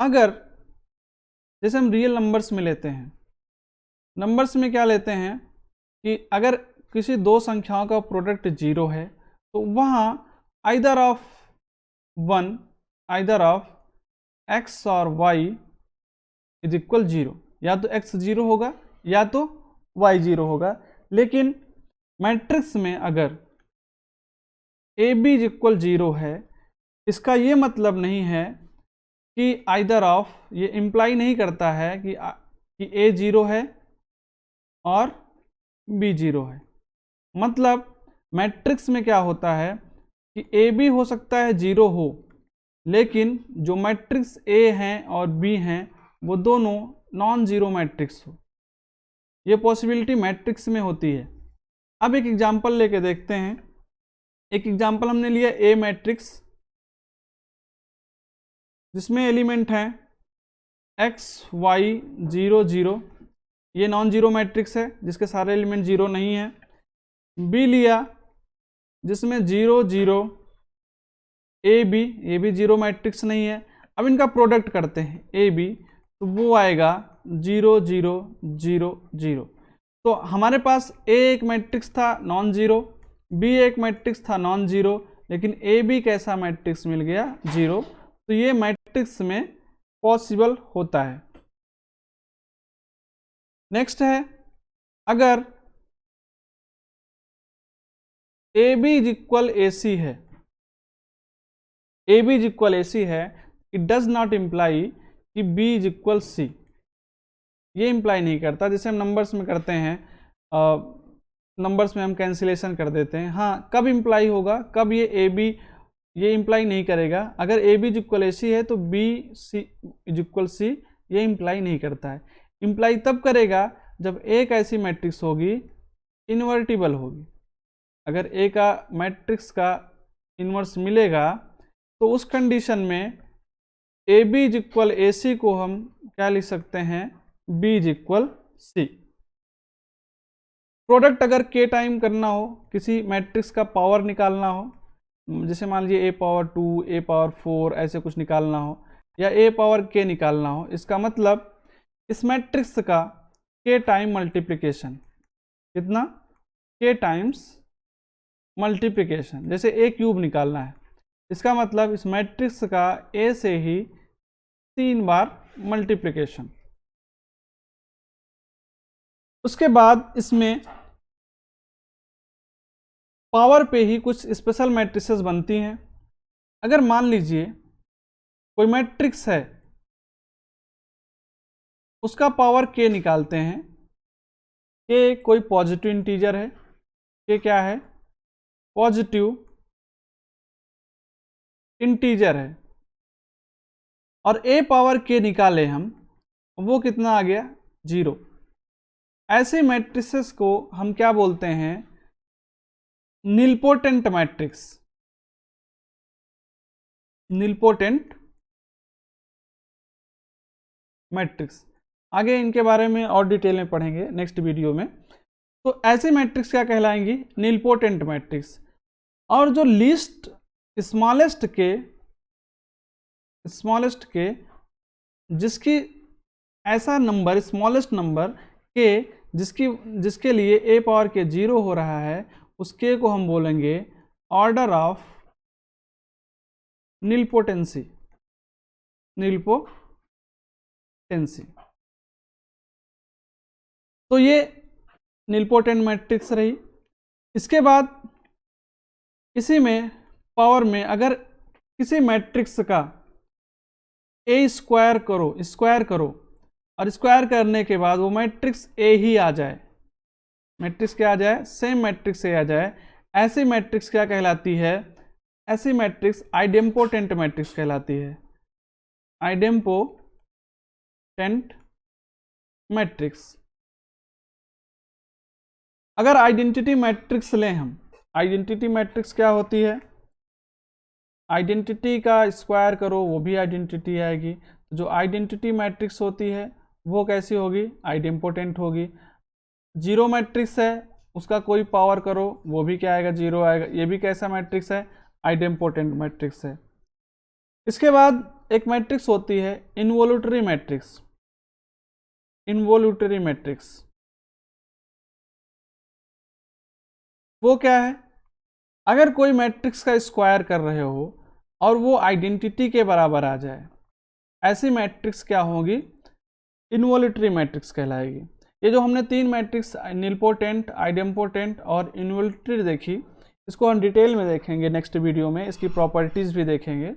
अगर जैसे हम रियल नंबर्स में लेते हैं, नंबर्स में क्या लेते हैं कि अगर किसी दो संख्याओं का प्रोडक्ट जीरो है तो वहां either of one, either of x और वाई इज इक्वल जीरो, या तो एक्स जीरो होगा या तो वाई जीरो होगा। लेकिन मैट्रिक्स में अगर A B is equal zero है, इसका ये मतलब नहीं है कि आइदर ऑफ, ये इंप्लाई नहीं करता है कि ए जीरो है और बी जीरो है। मतलब मैट्रिक्स में क्या होता है कि ए बी हो सकता है जीरो हो, लेकिन जो मैट्रिक्स ए हैं और बी हैं वो दोनों नॉन जीरो मैट्रिक्स हो, ये पॉसिबिलिटी मैट्रिक्स में होती है। अब एक एग्जांपल लेके देखते हैं। एक एग्जांपल हमने लिया ए मैट्रिक्स, जिसमें एलिमेंट हैं एक्स वाई जीरो जीरो, ये नॉन जीरो मैट्रिक्स है जिसके सारे एलिमेंट जीरो नहीं है। बी लिया जिसमें zero zero, A B zero matrix नहीं है। अब इनका प्रोडक्ट करते हैं ए बी, तो वो आएगा जीरो जीरो जीरो जीरो। तो हमारे पास ए एक मैट्रिक्स था नॉन जीरो, बी एक मैट्रिक्स था नॉन जीरो, लेकिन ए बी कैसा मैट्रिक्स मिल गया, जीरो। तो ये मैट्रिक्स में पॉसिबल होता है। नेक्स्ट है, अगर A B is equal A C है, ए B is equal A C है, इट डज नॉट इम्प्लाई कि बी इज इक्वल सी, ये इंप्लाई नहीं करता। जैसे हम नंबर्स में करते हैं, नंबर्स में हम कैंसिलेशन कर देते हैं, हाँ कब इंप्लाई होगा, कब ये ए बी, ये इंप्लाई नहीं करेगा। अगर A B is equal A C है तो B C is equal C, ये इंप्लाई नहीं करता है। इंप्लाई तब करेगा जब एक ऐसी मैट्रिक्स होगी इन्वर्टिबल होगी। अगर ए का मैट्रिक्स का इन्वर्स मिलेगा तो उस कंडीशन में A B is equal A C को हम क्या लिख सकते हैं, B is equal C. Product अगर के टाइम करना हो, किसी मैट्रिक्स का पावर निकालना हो, जैसे मान लीजिए ए पावर 2, ए पावर 4 ऐसे कुछ निकालना हो, या ए पावर के निकालना हो, इसका मतलब इस मैट्रिक्स का के टाइम मल्टीप्लिकेशन, कितना, के टाइम्स मल्टीप्लिकेशन। जैसे ए क्यूब निकालना है, इसका मतलब इस मैट्रिक्स का ए से ही 3 बार मल्टीप्लिकेशन। उसके बाद इसमें पावर पे ही कुछ स्पेशल मैट्रिसेस बनती हैं। अगर मान लीजिए कोई मैट्रिक्स है, उसका पावर के निकालते हैं, के कोई पॉजिटिव इंटीजर है, के क्या है, पॉजिटिव इंटीजर है, और ए पावर के निकाले हम, वो कितना आ गया, 0। ऐसे मैट्रिसेस को हम क्या बोलते हैं, निलपोटेंट मैट्रिक्स, निलपोटेंट मैट्रिक्स। आगे इनके बारे में और डिटेल में पढ़ेंगे नेक्स्ट वीडियो में। तो ऐसे मैट्रिक्स क्या कहलाएंगी, निलपोटेंट मैट्रिक्स। और जो लीस्ट स्मॉलेस्ट के जिसकी ऐसा नंबर, स्मॉलेस्ट नंबर के जिसके लिए ए पावर के 0 हो रहा है, उस के को हम बोलेंगे ऑर्डर ऑफ निलपोटेंसी, निलपोटेंसी। तो ये निलपोटेंट मैट्रिक्स रही। इसके बाद इसी में पावर में अगर किसी मैट्रिक्स का ए स्क्वायर करो और स्क्वायर करने के बाद वो मैट्रिक्स ए ही आ जाए, मैट्रिक्स क्या आ जाए, सेम मैट्रिक्स ए आ जाए, ऐसी मैट्रिक्स क्या कहलाती है, ऐसी मैट्रिक्स आइडेम्पोटेंट मैट्रिक्स कहलाती है, आइडेम्पोटेंट मैट्रिक्स। अगर आइडेंटिटी मैट्रिक्स लें हम, आइडेंटिटी मैट्रिक्स क्या होती है, आइडेंटिटी का स्क्वायर करो वो भी आइडेंटिटी आएगी। जो आइडेंटिटी मैट्रिक्स होती है वो कैसी होगी, आइडेम्पोटेंट होगी। जीरो मैट्रिक्स है, उसका कोई पावर करो वो भी क्या आएगा, जीरो आएगा। ये भी कैसा मैट्रिक्स है, आइडेम्पोटेंट मैट्रिक्स है। इसके बाद एक मैट्रिक्स होती है इनवॉल्यूटरी मैट्रिक्स। इनवॉल्यूटरी मैट्रिक्स वो क्या है, अगर कोई मैट्रिक्स का स्क्वायर कर रहे हो और वो आइडेंटिटी के बराबर आ जाए, ऐसी मैट्रिक्स क्या होगी, इनवॉल्यूटरी मैट्रिक्स कहलाएगी। ये जो हमने तीन मैट्रिक्स निलपोटेंट, आइडेम्पोटेंट और इनवॉल्यूटरी देखी, इसको हम डिटेल में देखेंगे नेक्स्ट वीडियो में, इसकी प्रॉपर्टीज भी देखेंगे।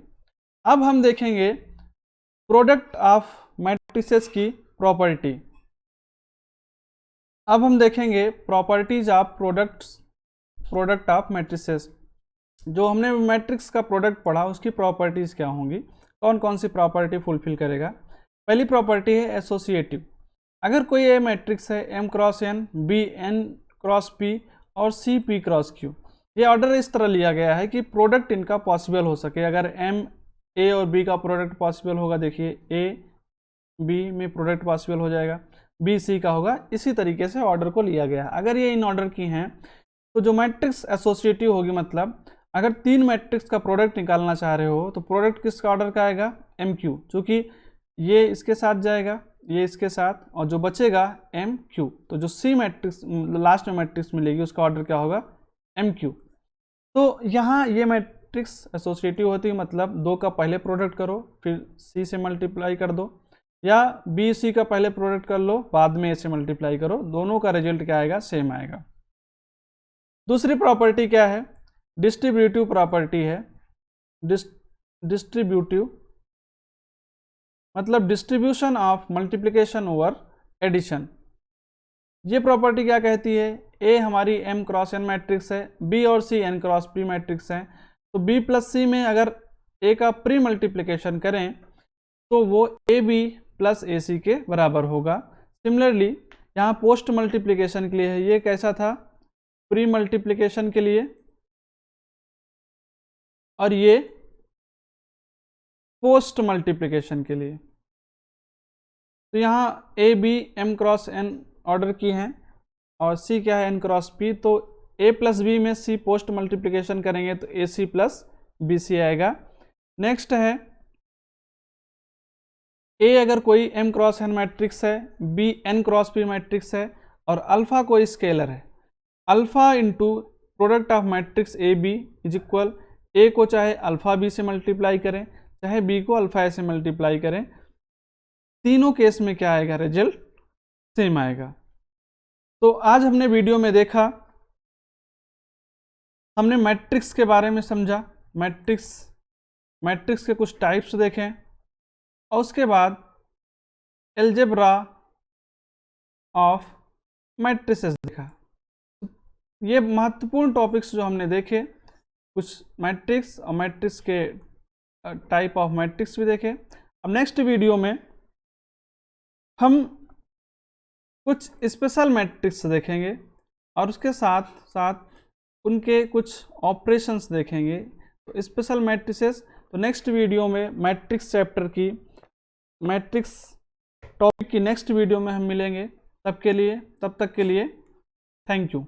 अब हम देखेंगे प्रोडक्ट ऑफ मैट्रिसेस की प्रॉपर्टी। अब हम देखेंगे properties of product of matrices. जो हमने मैट्रिक्स का प्रोडक्ट पढ़ा उसकी प्रॉपर्टीज क्या होंगी, कौन कौन सी प्रॉपर्टी फुलफिल करेगा। पहली प्रॉपर्टी है एसोसिएटिव। अगर कोई ए मैट्रिक्स है m cross n, b n cross p और c p क्रॉस q, ये ऑर्डर इस तरह लिया गया है कि प्रोडक्ट इनका पॉसिबल हो सके। अगर m a और b का प्रोडक्ट पॉसिबल होगा, देखिए a b में प्रोडक्ट पॉसिबल हो जाएगा, b c का होगा। इसी तरीके से ऑर्डर को लिया गया है। अगर ये इन ऑर्डर की हैं तो जो मैट्रिक्स एसोसिएटिव होगी, मतलब अगर तीन मैट्रिक्स का प्रोडक्ट निकालना चाह रहे हो तो प्रोडक्ट किसका ऑर्डर का आएगा, एम क्यू, चूँकि ये इसके साथ जाएगा, ये इसके साथ, और जो बचेगा एम क्यू। तो जो सी मैट्रिक्स लास्ट में मैट्रिक्स मिलेगी उसका ऑर्डर क्या होगा, एम क्यू। तो यहाँ ये मैट्रिक्स एसोसिएटिव होती है, मतलब दो का पहले प्रोडक्ट करो फिर सी से मल्टीप्लाई कर दो, या बी सी का पहले प्रोडक्ट कर लो बाद में ए से मल्टीप्लाई करो, दोनों का रिजल्ट क्या आएगा, सेम आएगा। दूसरी प्रॉपर्टी क्या है, डिस्ट्रीब्यूटिव प्रॉपर्टी है। डिस्ट्रीब्यूटिव मतलब distribution of multiplication over addition. ये प्रॉपर्टी क्या कहती है, ए हमारी m क्रॉस n मैट्रिक्स है, b और c n cross p matrix है, तो b प्लस c में अगर a का प्री मल्टीप्लिकेशन करें तो वो ab प्लस ए सी के बराबर होगा। सिमिलरली यहाँ पोस्ट मल्टीप्लिकेशन के लिए है, ये कैसा था, प्री मल्टीप्लिकेशन के लिए, और ये पोस्ट मल्टीप्लिकेशन के लिए। तो यहाँ A B m cross n order की हैं और सी क्या है, एन क्रॉस पी। तो ए प्लस बी में सी पोस्ट मल्टीप्लिकेशन करेंगे तो ए सी प्लस बी सी आएगा। नेक्स्ट है ए अगर कोई एम क्रॉस एन मैट्रिक्स है, B N cross P matrix है और अल्फा कोई स्केलर है, alpha into product of matrix A B is equal, A को चाहे अल्फा बी से मल्टीप्लाई करें चाहे बी को अल्फा ए से मल्टीप्लाई करें, तीनों केस में क्या आएगा, रिजल्ट सेम आएगा। तो आज हमने वीडियो में देखा, हमने मैट्रिक्स के बारे में समझा, मैट्रिक्स के कुछ टाइप्स देखें और उसके बाद एल्जेब्रा ऑफ मैट्रिसेस देखा। ये महत्वपूर्ण टॉपिक्स जो हमने देखे, कुछ मैट्रिक्स और मैट्रिक्स के टाइप ऑफ मैट्रिक्स भी देखे। अब नेक्स्ट वीडियो में हम कुछ स्पेशल मैट्रिक्स देखेंगे और उसके साथ साथ उनके कुछ ऑपरेशंस देखेंगे। तो स्पेशल मैट्रिसेस, तो नेक्स्ट वीडियो में मैट्रिक्स चैप्टर की, मैट्रिक्स टॉपिक की नेक्स्ट वीडियो में हम मिलेंगे। तब तक के लिए थैंक यू।